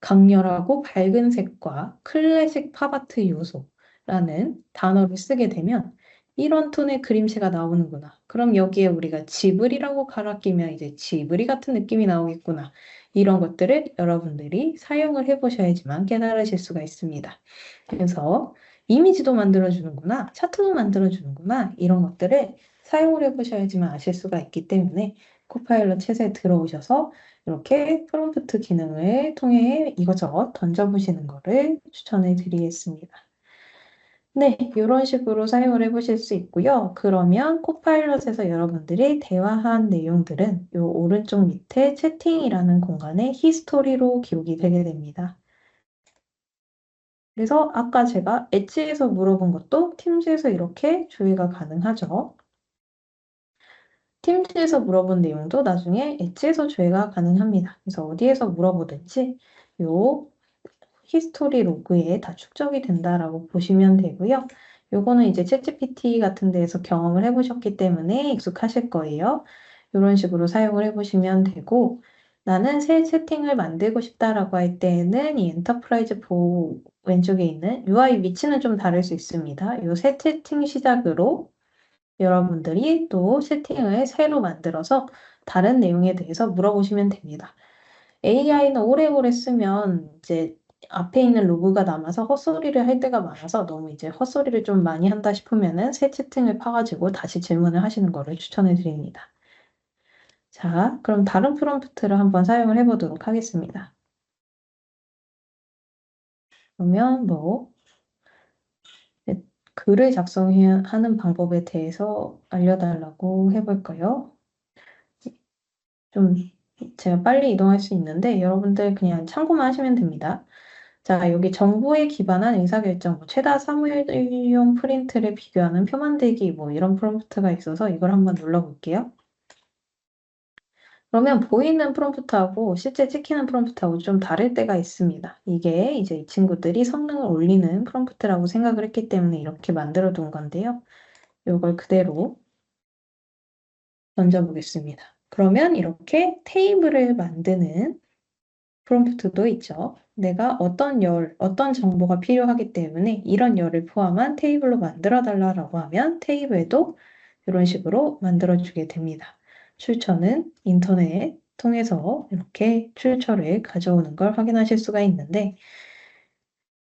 강렬하고 밝은 색과 클래식 팝아트 요소라는 단어를 쓰게 되면 이런 톤의 그림체가 나오는구나. 그럼 여기에 우리가 지브리라고 갈아 끼면 이제 지브리 같은 느낌이 나오겠구나. 이런 것들을 여러분들이 사용을 해보셔야지만 깨달으실 수가 있습니다. 그래서 이미지도 만들어주는구나, 차트도 만들어주는구나, 이런 것들을 사용을 해보셔야지만 아실 수가 있기 때문에 코파일럿 챗에 들어오셔서 이렇게 프롬프트 기능을 통해 이것저것 던져보시는 것을 추천해 드리겠습니다. 네, 이런 식으로 사용을 해보실 수 있고요. 그러면 코파일럿에서 여러분들이 대화한 내용들은 이 오른쪽 밑에 채팅이라는 공간에 히스토리로 기록이 되게 됩니다. 그래서 아까 제가 엣지에서 물어본 것도 팀즈에서 이렇게 조회가 가능하죠. 팀즈에서 물어본 내용도 나중에 엣지에서 조회가 가능합니다. 그래서 어디에서 물어보든지 요 히스토리 로그에 다 축적이 된다라고 보시면 되고요. 요거는 이제 챗GPT 같은 데에서 경험을 해보셨기 때문에 익숙하실 거예요. 이런 식으로 사용을 해보시면 되고 나는 새 채팅을 만들고 싶다라고 할 때에는 이 엔터프라이즈 보 왼쪽에 있는 UI 위치는 좀 다를 수 있습니다. 요 새 채팅 시작으로 여러분들이 또 채팅을 새로 만들어서 다른 내용에 대해서 물어보시면 됩니다. AI는 오래오래 쓰면 이제 앞에 있는 로그가 남아서 헛소리를 할 때가 많아서 너무 이제 헛소리를 좀 많이 한다 싶으면은 새 채팅을 파가지고 다시 질문을 하시는 거를 추천해 드립니다. 자, 그럼 다른 프롬프트를 한번 사용을 해보도록 하겠습니다. 그러면 뭐 네, 글을 작성하는 방법에 대해서 알려달라고 해볼까요? 좀 제가 빨리 이동할 수 있는데 여러분들 그냥 참고만 하시면 됩니다. 자, 여기 정보에 기반한 의사결정, 뭐 최다 사무용 프린트를 비교하는 표 만들기, 뭐 이런 프롬프트가 있어서 이걸 한번 눌러볼게요. 그러면 보이는 프롬프트하고 실제 찍히는 프롬프트하고 좀 다를 때가 있습니다. 이게 이제 이 친구들이 성능을 올리는 프롬프트라고 생각을 했기 때문에 이렇게 만들어 둔 건데요. 이걸 그대로 던져보겠습니다. 그러면 이렇게 테이블을 만드는 프롬프트도 있죠. 내가 어떤 정보가 필요하기 때문에 이런 열을 포함한 테이블로 만들어 달라고 하면 테이블도 이런 식으로 만들어주게 됩니다. 출처는 인터넷 통해서 이렇게 출처를 가져오는 걸 확인하실 수가 있는데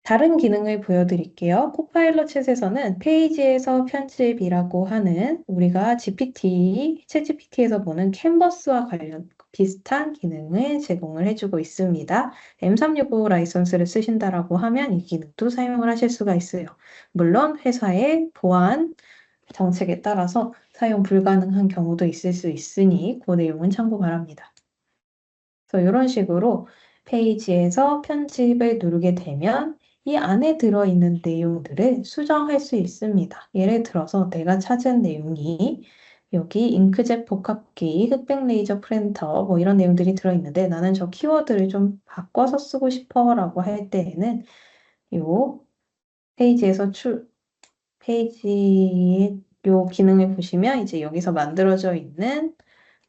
다른 기능을 보여드릴게요. 코파일럿 챗에서는 페이지에서 편집이라고 하는 우리가 챗GPT에서 보는 캔버스와 관련 비슷한 기능을 제공을 해주고 있습니다. M365 라이선스를 쓰신다라고 하면 이 기능도 사용을 하실 수가 있어요. 물론 회사의 보안 정책에 따라서 사용 불가능한 경우도 있을 수 있으니 그 내용은 참고 바랍니다. 그래서 이런 식으로 페이지에서 편집을 누르게 되면 이 안에 들어있는 내용들을 수정할 수 있습니다. 예를 들어서 내가 찾은 내용이 여기 잉크젯 복합기, 흑백 레이저 프린터 뭐 이런 내용들이 들어있는데 나는 저 키워드를 좀 바꿔서 쓰고 싶어 라고 할 때에는 이 페이지에서 페이지 요 기능을 보시면 이제 여기서 만들어져 있는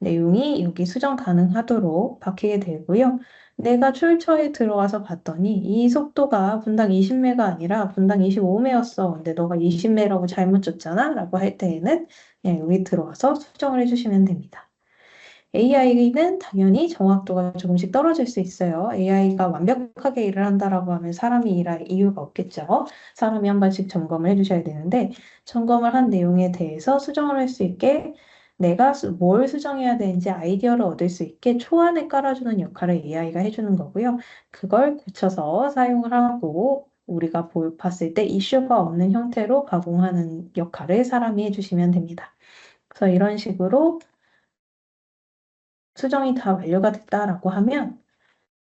내용이 여기 수정 가능하도록 바뀌게 되고요. 내가 출처에 들어와서 봤더니 이 속도가 분당 20메가 아니라 분당 25메였어. 근데 너가 20메라고 잘못 줬잖아? 라고 할 때에는 그냥 여기 들어와서 수정을 해주시면 됩니다. AI는 당연히 정확도가 조금씩 떨어질 수 있어요. AI가 완벽하게 일을 한다라고 하면 사람이 일할 이유가 없겠죠. 사람이 한 번씩 점검을 해주셔야 되는데 점검을 한 내용에 대해서 수정을 할 수 있게 내가 뭘 수정해야 되는지 아이디어를 얻을 수 있게 초안을 깔아주는 역할을 AI가 해주는 거고요. 그걸 고쳐서 사용을 하고 우리가 봤을 때 이슈가 없는 형태로 가공하는 역할을 사람이 해주시면 됩니다. 그래서 이런 식으로 수정이 다 완료가 됐다라고 하면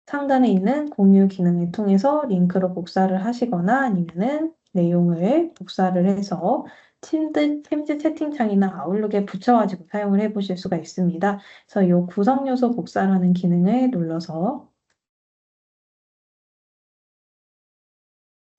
상단에 있는 공유 기능을 통해서 링크로 복사를 하시거나 아니면은 내용을 복사를 해서 팀즈 채팅창이나 아웃룩에 붙여가지고 사용을 해보실 수가 있습니다. 그래서 이 구성 요소 복사라는 기능을 눌러서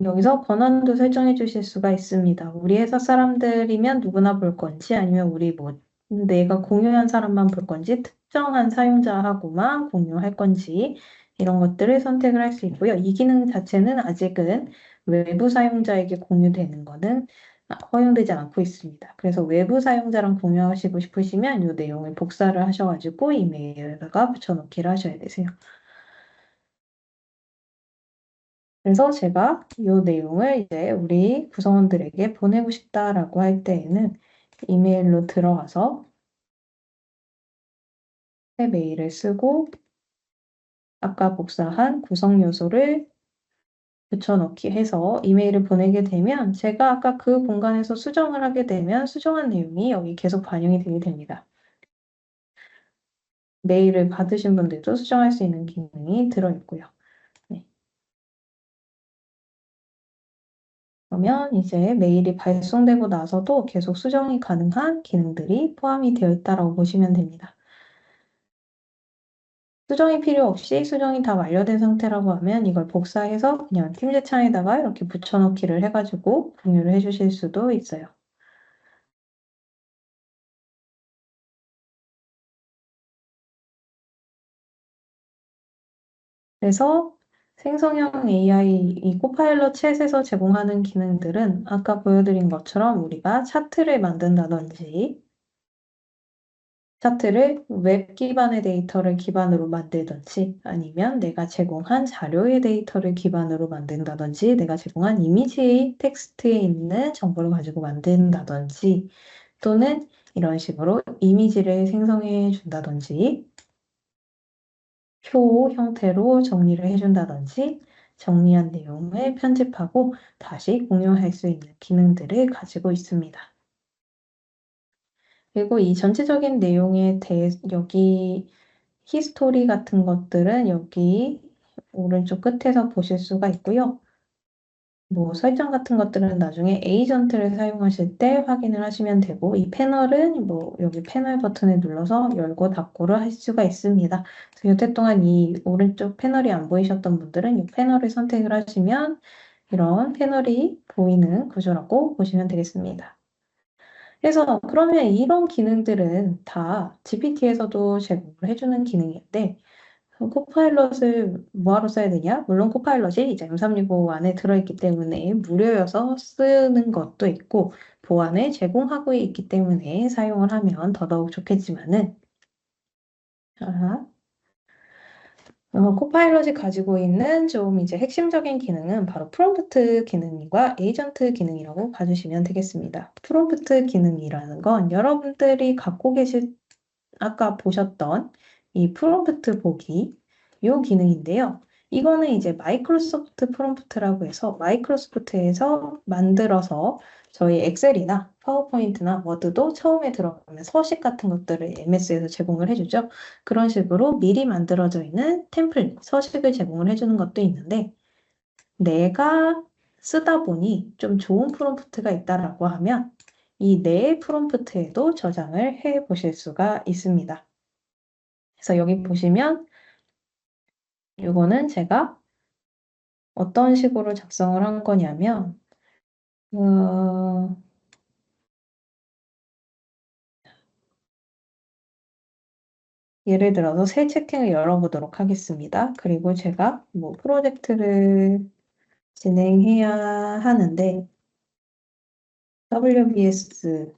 여기서 권한도 설정해 주실 수가 있습니다. 우리 회사 사람들이면 누구나 볼 건지 아니면 우리 뭐 내가 공유한 사람만 볼 건지 특정한 사용자하고만 공유할 건지 이런 것들을 선택을 할 수 있고요. 이 기능 자체는 아직은 외부 사용자에게 공유되는 거는 허용되지 않고 있습니다. 그래서 외부 사용자랑 공유하시고 싶으시면 이 내용을 복사를 하셔가지고 이메일에다가 붙여넣기를 하셔야 되세요. 그래서 제가 이 내용을 이제 우리 구성원들에게 보내고 싶다라고 할 때에는 이메일로 들어가서 새 메일을 쓰고 아까 복사한 구성 요소를 붙여넣기 해서 이메일을 보내게 되면 제가 아까 그 공간에서 수정을 하게 되면 수정한 내용이 여기 계속 반영이 되게 됩니다. 메일을 받으신 분들도 수정할 수 있는 기능이 들어있고요. 네. 그러면 이제 메일이 발송되고 나서도 계속 수정이 가능한 기능들이 포함이 되어 있다고 보시면 됩니다. 수정이 필요 없이 수정이 다 완료된 상태라고 하면 이걸 복사해서 그냥 팀즈 창에다가 이렇게 붙여넣기를 해가지고 공유를 해주실 수도 있어요. 그래서 생성형 AI 이 코파일럿 챗에서 제공하는 기능들은 아까 보여드린 것처럼 우리가 차트를 만든다든지 차트를 웹 기반의 데이터를 기반으로 만들든지 아니면 내가 제공한 자료의 데이터를 기반으로 만든다든지 내가 제공한 이미지 텍스트에 있는 정보를 가지고 만든다든지 또는 이런 식으로 이미지를 생성해 준다든지 표 형태로 정리를 해준다든지 정리한 내용을 편집하고 다시 공유할 수 있는 기능들을 가지고 있습니다. 그리고 이 전체적인 내용에 대해 여기 히스토리 같은 것들은 여기 오른쪽 끝에서 보실 수가 있고요. 뭐 설정 같은 것들은 나중에 에이전트를 사용하실 때 확인을 하시면 되고, 이 패널은 뭐 여기 패널 버튼을 눌러서 열고 닫고를 할 수가 있습니다. 그래서 여태 동안 이 오른쪽 패널이 안 보이셨던 분들은 이 패널을 선택을 하시면 이런 패널이 보이는 구조라고 보시면 되겠습니다. 그래서 그러면 이런 기능들은 다 GPT에서도 제공을 해주는 기능인데, 코파일럿을 뭐하러 써야 되냐? 물론 코파일럿이 이제 M365 안에 들어있기 때문에 무료여서 쓰는 것도 있고, 보안을 제공하고 있기 때문에 사용을 하면 더더욱 좋겠지만은, 아, 코파일럿이 가지고 있는 좀 이제 핵심적인 기능은 바로 프롬프트 기능과 에이전트 기능이라고 봐주시면 되겠습니다. 프롬프트 기능이라는 건 여러분들이 갖고 계실 아까 보셨던 이 프롬프트 보기 요 기능인데요. 이거는 이제 마이크로소프트 프롬프트라고 해서 마이크로소프트에서 만들어서 저희 엑셀이나 파워포인트나 워드도 처음에 들어가면 서식 같은 것들을 MS에서 제공을 해주죠. 그런 식으로 미리 만들어져 있는 템플릿, 서식을 제공을 해주는 것도 있는데 내가 쓰다 보니 좀 좋은 프롬프트가 있다라고 하면 이 내 프롬프트에도 저장을 해 보실 수가 있습니다. 그래서 여기 보시면 이거는 제가 어떤 식으로 작성을 한 거냐면 어, 예를 들어서 새 채팅을 열어보도록 하겠습니다. 그리고 제가 뭐 프로젝트를 진행해야 하는데 WBS를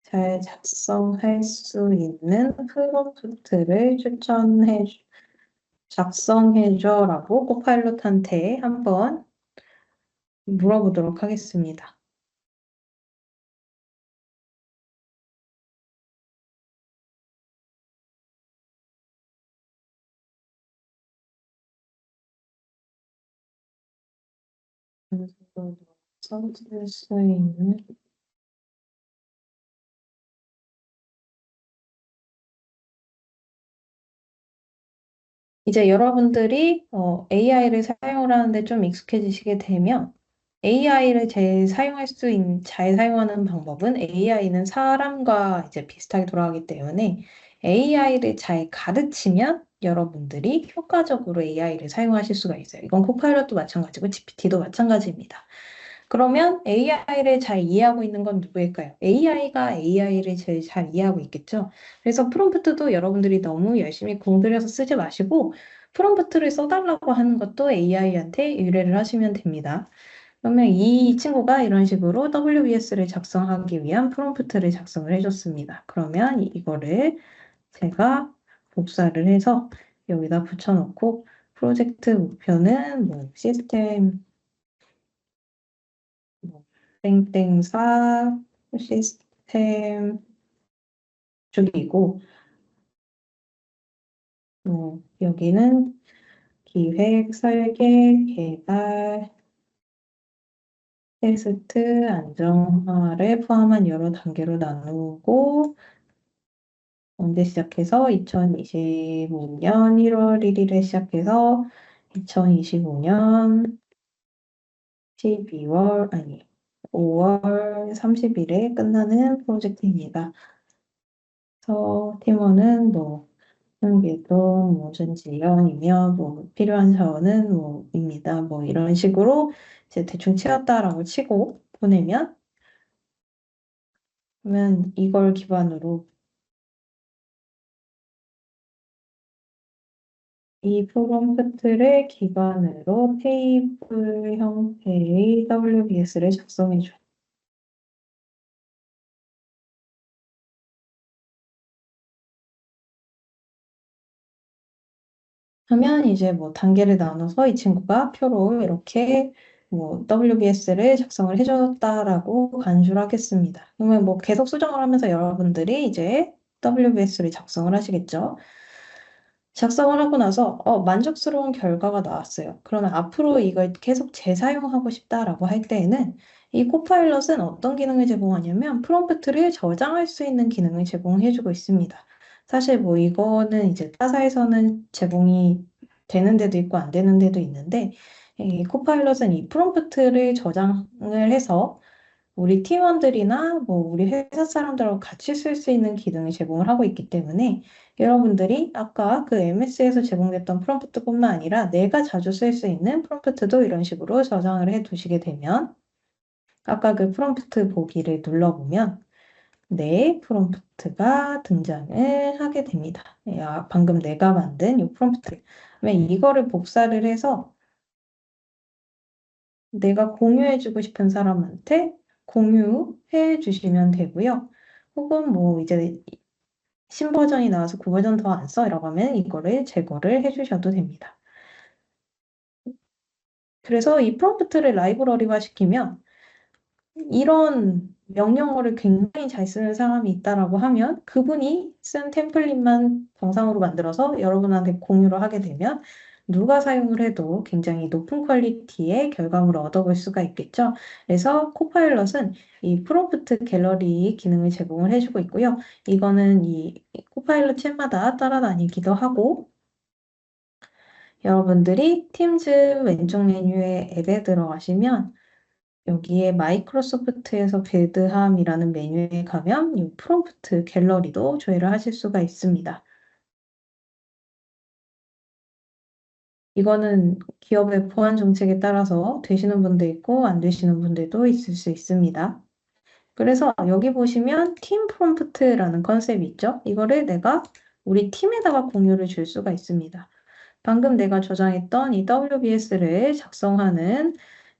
잘 작성할 수 있는 프롬프트를 작성해줘라고 코파일럿한테 한번 물어보도록 하겠습니다. 써줄 수 있는 이제 여러분들이 AI를 사용을 하는데 좀 익숙해지시게 되면 AI를 잘 사용하는 방법은 AI는 사람과 이제 비슷하게 돌아가기 때문에 AI를 잘 가르치면 여러분들이 효과적으로 AI를 사용하실 수가 있어요. 이건 코파일럿도 마찬가지고 GPT도 마찬가지입니다. 그러면 AI를 잘 이해하고 있는 건 누구일까요? AI가 AI를 제일 잘 이해하고 있겠죠? 그래서 프롬프트도 여러분들이 너무 열심히 공들여서 쓰지 마시고 프롬프트를 써달라고 하는 것도 AI한테 의뢰를 하시면 됩니다. 그러면 이 친구가 이런 식으로 WBS를 작성하기 위한 프롬프트를 작성을 해줬습니다. 그러면 이거를 제가 복사를 해서 여기다 붙여놓고 프로젝트 목표는 뭐 시스템 뭐 땡땡사 시스템 쪽이고 여기는 기획, 설계, 개발, 테스트, 안정화를 포함한 여러 단계로 나누고 언제 시작해서 2025년 1월 1일에 시작해서 2025년 12월 아니 5월 30일에 끝나는 프로젝트입니다. 그래서 팀원은 뭐 한개동 모든 지연이며 뭐 필요한 자원은 뭐입니다. 뭐 이런 식으로 이제 대충 치웠다라고 치고 보내면 그러면 이걸 기반으로 이 프롬프트를 기반으로 테이블 형태의 WBS를 작성해 줘요. 하면 이제 뭐 단계를 나눠서 이 친구가 표로 이렇게 뭐 WBS를 작성을 해줬다라고 간주를 하겠습니다. 그러면 뭐 계속 수정을 하면서 여러분들이 이제 WBS를 작성을 하시겠죠. 작성을 하고 나서 만족스러운 결과가 나왔어요. 그러면 앞으로 이걸 계속 재사용하고 싶다라고 할 때에는 이 코파일럿은 어떤 기능을 제공하냐면 프롬프트를 저장할 수 있는 기능을 제공해주고 있습니다. 사실 뭐 이거는 이제 타사에서는 제공이 되는 데도 있고 안 되는 데도 있는데 이 코파일럿은 이 프롬프트를 저장을 해서 우리 팀원들이나 뭐 우리 회사 사람들하고 같이 쓸 수 있는 기능을 제공을 하고 있기 때문에 여러분들이 아까 그 MS에서 제공됐던 프롬프트뿐만 아니라 내가 자주 쓸 수 있는 프롬프트도 이런 식으로 저장을 해 두시게 되면 아까 그 프롬프트 보기를 눌러보면 내 프롬프트가 등장을 하게 됩니다. 야, 방금 내가 만든 이 프롬프트. 그러면 이거를 복사를 해서 내가 공유해주고 싶은 사람한테 공유해 주시면 되고요. 혹은 뭐 이제 신버전이 나와서 9버전 더 안 써? 이라고 하면 이거를 제거를 해주셔도 됩니다. 그래서 이 프롬프트를 라이브러리화 시키면 이런 명령어를 굉장히 잘 쓰는 사람이 있다라고 하면 그분이 쓴 템플릿만 정상으로 만들어서 여러분한테 공유를 하게 되면 누가 사용을 해도 굉장히 높은 퀄리티의 결과물을 얻어볼 수가 있겠죠. 그래서 코파일럿은 이 프롬프트 갤러리 기능을 제공을 해주고 있고요. 이거는 이 코파일럿 챗마다 따라다니기도 하고 여러분들이 팀즈 왼쪽 메뉴에 앱에 들어가시면 여기에 마이크로소프트에서 빌드함이라는 메뉴에 가면 이 프롬프트 갤러리도 조회를 하실 수가 있습니다. 이거는 기업의 보안 정책에 따라서 되시는 분도 있고 안 되시는 분들도 있을 수 있습니다. 그래서 여기 보시면 팀 프롬프트라는 컨셉이 있죠. 이거를 내가 우리 팀에다가 공유를 줄 수가 있습니다. 방금 내가 저장했던 이 WBS를 작성하는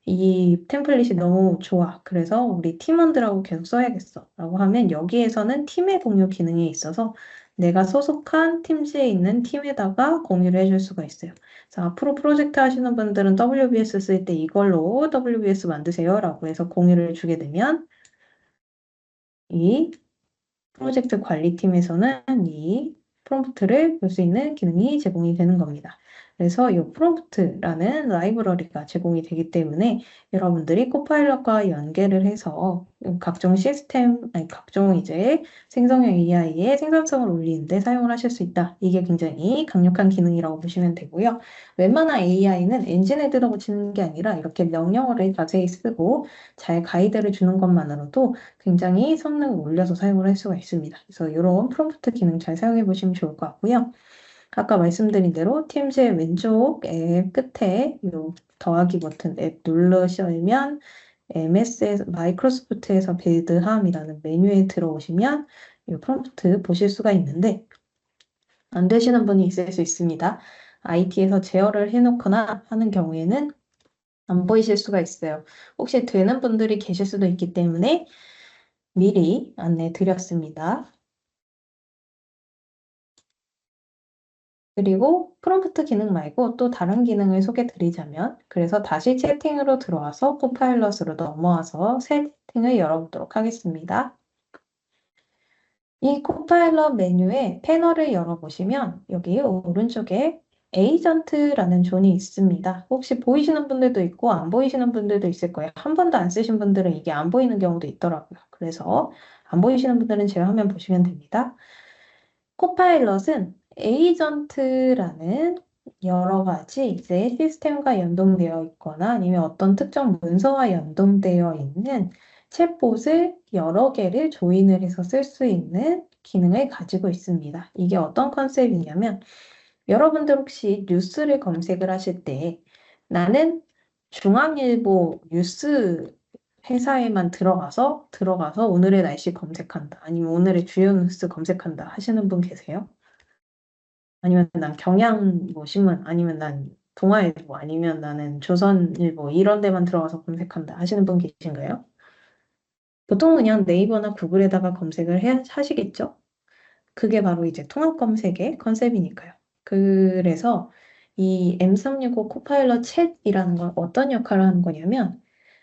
이 템플릿이 너무 좋아. 그래서 우리 팀원들하고 계속 써야겠어. 라고 하면 여기에서는 팀의 공유 기능이 있어서 내가 소속한 팀즈에 있는 팀에다가 공유를 해줄 수가 있어요. 자, 앞으로 프로젝트 하시는 분들은 WBS 쓸 때 이걸로 WBS 만드세요. 라고 해서 공유를 주게 되면 이 프로젝트 관리팀에서는 이 프롬프트를 볼 수 있는 기능이 제공이 되는 겁니다. 그래서 이 프롬프트라는 라이브러리가 제공이 되기 때문에 여러분들이 코파일럿과 연계를 해서 각종 시스템, 아니 각종 이제 생성형 AI의 생산성을 올리는데 사용을 하실 수 있다. 이게 굉장히 강력한 기능이라고 보시면 되고요. 웬만한 AI는 엔진에 들어붙이는 게 아니라 이렇게 명령어를 자세히 쓰고 잘 가이드를 주는 것만으로도 굉장히 성능을 올려서 사용을 할 수가 있습니다. 그래서 이런 프롬프트 기능 잘 사용해 보시면 좋을 것 같고요. 아까 말씀드린 대로 팀즈의 왼쪽 앱 끝에 이 더하기 버튼 앱 누르시면 MS에서 마이크로소프트에서 빌드함이라는 메뉴에 들어오시면 이 프롬프트 보실 수가 있는데 안 되시는 분이 있을 수 있습니다. IT에서 제어를 해놓거나 하는 경우에는 안 보이실 수가 있어요. 혹시 되는 분들이 계실 수도 있기 때문에 미리 안내 드렸습니다. 그리고 프롬프트 기능 말고 또 다른 기능을 소개 드리자면 그래서 다시 채팅으로 들어와서 코파일럿으로 넘어와서 새 채팅을 열어보도록 하겠습니다. 이 코파일럿 메뉴에 패널을 열어보시면 여기 오른쪽에 에이전트라는 존이 있습니다. 혹시 보이시는 분들도 있고 안 보이시는 분들도 있을 거예요. 한 번도 안 쓰신 분들은 이게 안 보이는 경우도 있더라고요. 그래서 안 보이시는 분들은 제 화면 보시면 됩니다. 코파일럿은 에이전트라는 여러 가지 이제 시스템과 연동되어 있거나 아니면 어떤 특정 문서와 연동되어 있는 챗봇을 여러 개를 조인을 해서 쓸 수 있는 기능을 가지고 있습니다. 이게 어떤 컨셉이냐면 여러분들 혹시 뉴스를 검색을 하실 때 나는 중앙일보 뉴스 회사에만 들어가서 오늘의 날씨 검색한다. 아니면 오늘의 주요 뉴스 검색한다 하시는 분 계세요? 아니면 난 경향 신문, 아니면 난 동아일보, 아니면 나는 조선일보 이런 데만 들어가서 검색한다 하시는 분 계신가요? 보통 그냥 네이버나 구글에다가 검색을 하시겠죠? 그게 바로 이제 통합 검색의 컨셉이니까요. 그래서 이 M365 코파일럿 챗이라는 건 어떤 역할을 하는 거냐면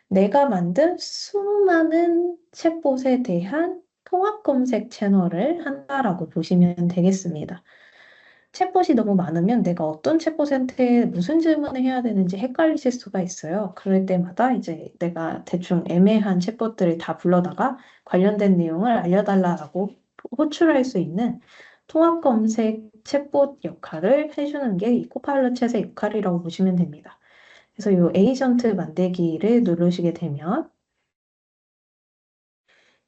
내가 만든 수많은 챗봇에 대한 통합 검색 채널을 한다라고 보시면 되겠습니다. 챗봇이 너무 많으면 내가 어떤 챗봇한테 무슨 질문을 해야 되는지 헷갈리실 수가 있어요. 그럴 때마다 이제 내가 대충 애매한 챗봇들을 다 불러다가 관련된 내용을 알려달라고 호출할 수 있는 통합 검색 챗봇 역할을 해주는 게 이 코파일럿 챗의 역할이라고 보시면 됩니다. 그래서 이 에이전트 만들기를 누르시게 되면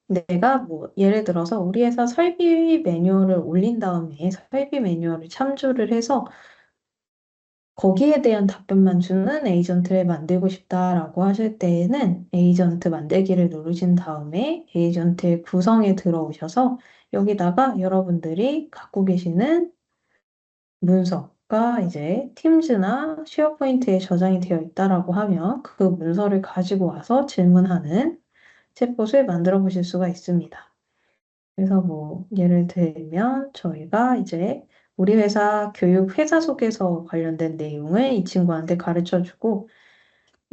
내가 뭐 예를 들어서 우리 회사 설비 매뉴얼을 올린 다음에 설비 매뉴얼을 참조를 해서 거기에 대한 답변만 주는 에이전트를 만들고 싶다라고 하실 때에는 에이전트 만들기를 누르신 다음에 에이전트의 구성에 들어오셔서 여기다가 여러분들이 갖고 계시는 문서가 이제 팀즈나 쉐어포인트에 저장이 되어 있다라고 하면 그 문서를 가지고 와서 질문하는 챗봇을 만들어 보실 수가 있습니다. 그래서 뭐 예를 들면 저희가 이제 우리 회사 교육 회사 소개서 관련된 내용을 이 친구한테 가르쳐 주고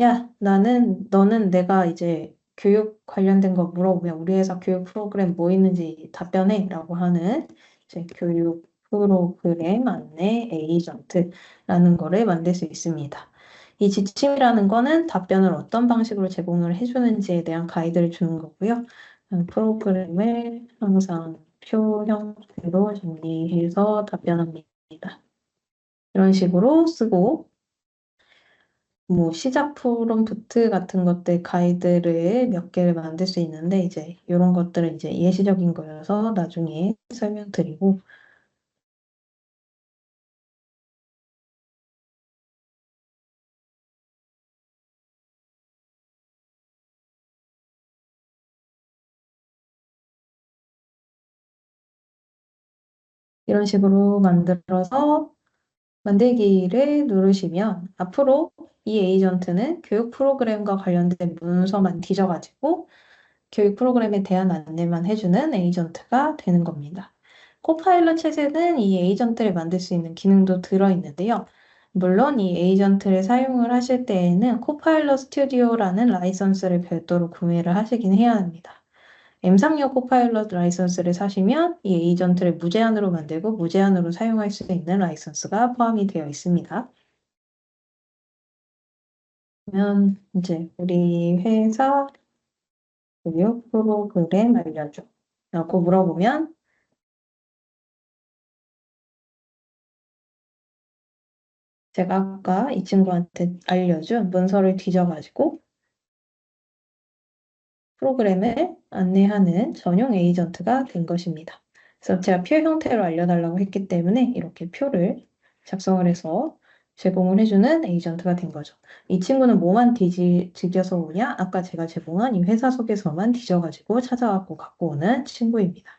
야, 너는 내가 이제 교육 관련된 거 물어보면 우리 회사 교육 프로그램 뭐 있는지 답변해 라고 하는 이제 교육 프로그램 안내 에이전트라는 거를 만들 수 있습니다. 이 지침이라는 거는 답변을 어떤 방식으로 제공을 해주는지에 대한 가이드를 주는 거고요. 프로그램을 항상 표 형태로 정리해서 답변합니다. 이런 식으로 쓰고 뭐 시작 프롬프트 같은 것들 가이드를 몇 개를 만들 수 있는데 이제 이런 것들은 이제 예시적인 거여서 나중에 설명드리고 이런 식으로 만들어서 만들기를 누르시면 앞으로 이 에이전트는 교육 프로그램과 관련된 문서만 뒤져가지고 교육 프로그램에 대한 안내만 해주는 에이전트가 되는 겁니다. 코파일럿 챗에는 이 에이전트를 만들 수 있는 기능도 들어있는데요. 물론 이 에이전트를 사용을 하실 때에는 코파일럿 스튜디오라는 라이선스를 별도로 구매를 하시긴 해야 합니다. M365 코파일럿 라이선스를 사시면 이 에이전트를 무제한으로 만들고 무제한으로 사용할 수 있는 라이선스가 포함이 되어 있습니다. 그러면 이제 우리 회사 교육 프로그램 알려줘 라고 물어보면 제가 아까 이 친구한테 알려준 문서를 뒤져가지고 프로그램을 안내하는 전용 에이전트가 된 것입니다. 그래서 제가 표 형태로 알려달라고 했기 때문에 이렇게 표를 작성을 해서 제공을 해주는 에이전트가 된 거죠. 이 친구는 뭐만 뒤져서 오냐? 아까 제가 제공한 이 회사 속에서만 뒤져가지고 찾아갖고 갖고 오는 친구입니다.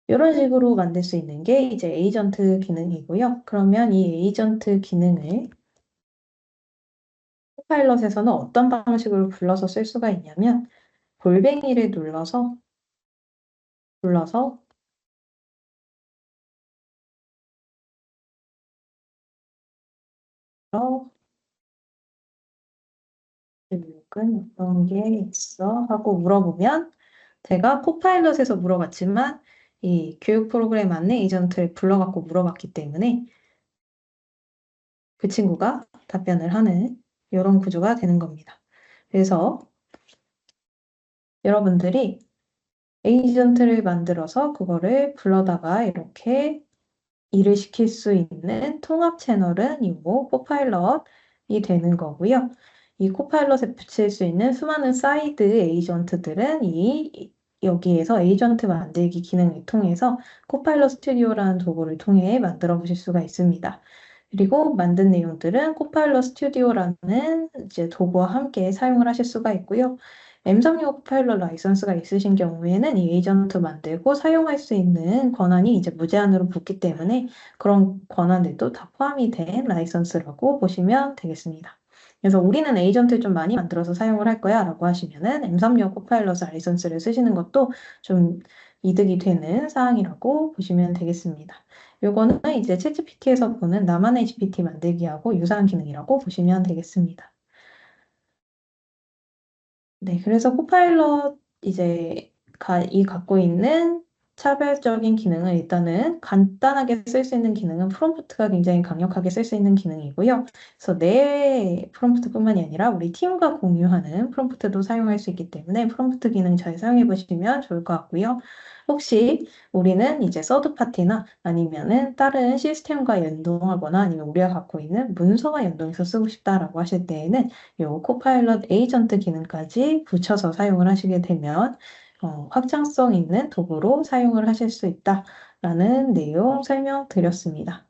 이런 식으로 만들 수 있는 게 이제 에이전트 기능이고요. 그러면 이 에이전트 기능을 코파일럿에서는 어떤 방식으로 불러서 쓸 수가 있냐면 골뱅이를 눌러서 교육은 어떤 게 있어? 하고 물어보면 제가 코파일럿에서 물어봤지만 이 교육 프로그램 안내 에이전트를 불러갖고 물어봤기 때문에 그 친구가 답변을 하는 이런 구조가 되는 겁니다. 그래서 여러분들이 에이전트를 만들어서 그거를 불러다가 이렇게 일을 시킬 수 있는 통합 채널은 이거 코파일럿이 되는 거고요. 이 코파일럿에 붙일 수 있는 수많은 사이드 에이전트들은 여기에서 에이전트 만들기 기능을 통해서 코파일럿 스튜디오라는 도구를 통해 만들어 보실 수가 있습니다. 그리고 만든 내용들은 코파일럿 스튜디오라는 이제 도구와 함께 사용을 하실 수가 있고요. M365 코파일럿 라이선스가 있으신 경우에는 이 에이전트 만들고 사용할 수 있는 권한이 이제 무제한으로 붙기 때문에 그런 권한들도 다 포함이 된 라이선스라고 보시면 되겠습니다. 그래서 우리는 에이전트를 좀 많이 만들어서 사용을 할 거야 라고 하시면은 M365 코파일럿 라이선스를 쓰시는 것도 좀 이득이 되는 사항이라고 보시면 되겠습니다. 요거는 이제 챗GPT에서 보는 나만의 GPT 만들기하고 유사한 기능이라고 보시면 되겠습니다. 네, 그래서 코파일럿 이제 이 갖고 있는 차별적인 기능은 일단은 간단하게 쓸 수 있는 기능은 프롬프트가 굉장히 강력하게 쓸 수 있는 기능이고요. 그래서 내 프롬프트뿐만이 아니라 우리 팀과 공유하는 프롬프트도 사용할 수 있기 때문에 프롬프트 기능 잘 사용해 보시면 좋을 것 같고요. 혹시 우리는 이제 서드 파티나 아니면은 다른 시스템과 연동하거나 아니면 우리가 갖고 있는 문서와 연동해서 쓰고 싶다라고 하실 때에는 요 코파일럿 에이전트 기능까지 붙여서 사용을 하시게 되면 확장성 있는 도구로 사용을 하실 수 있다라는 내용 설명드렸습니다.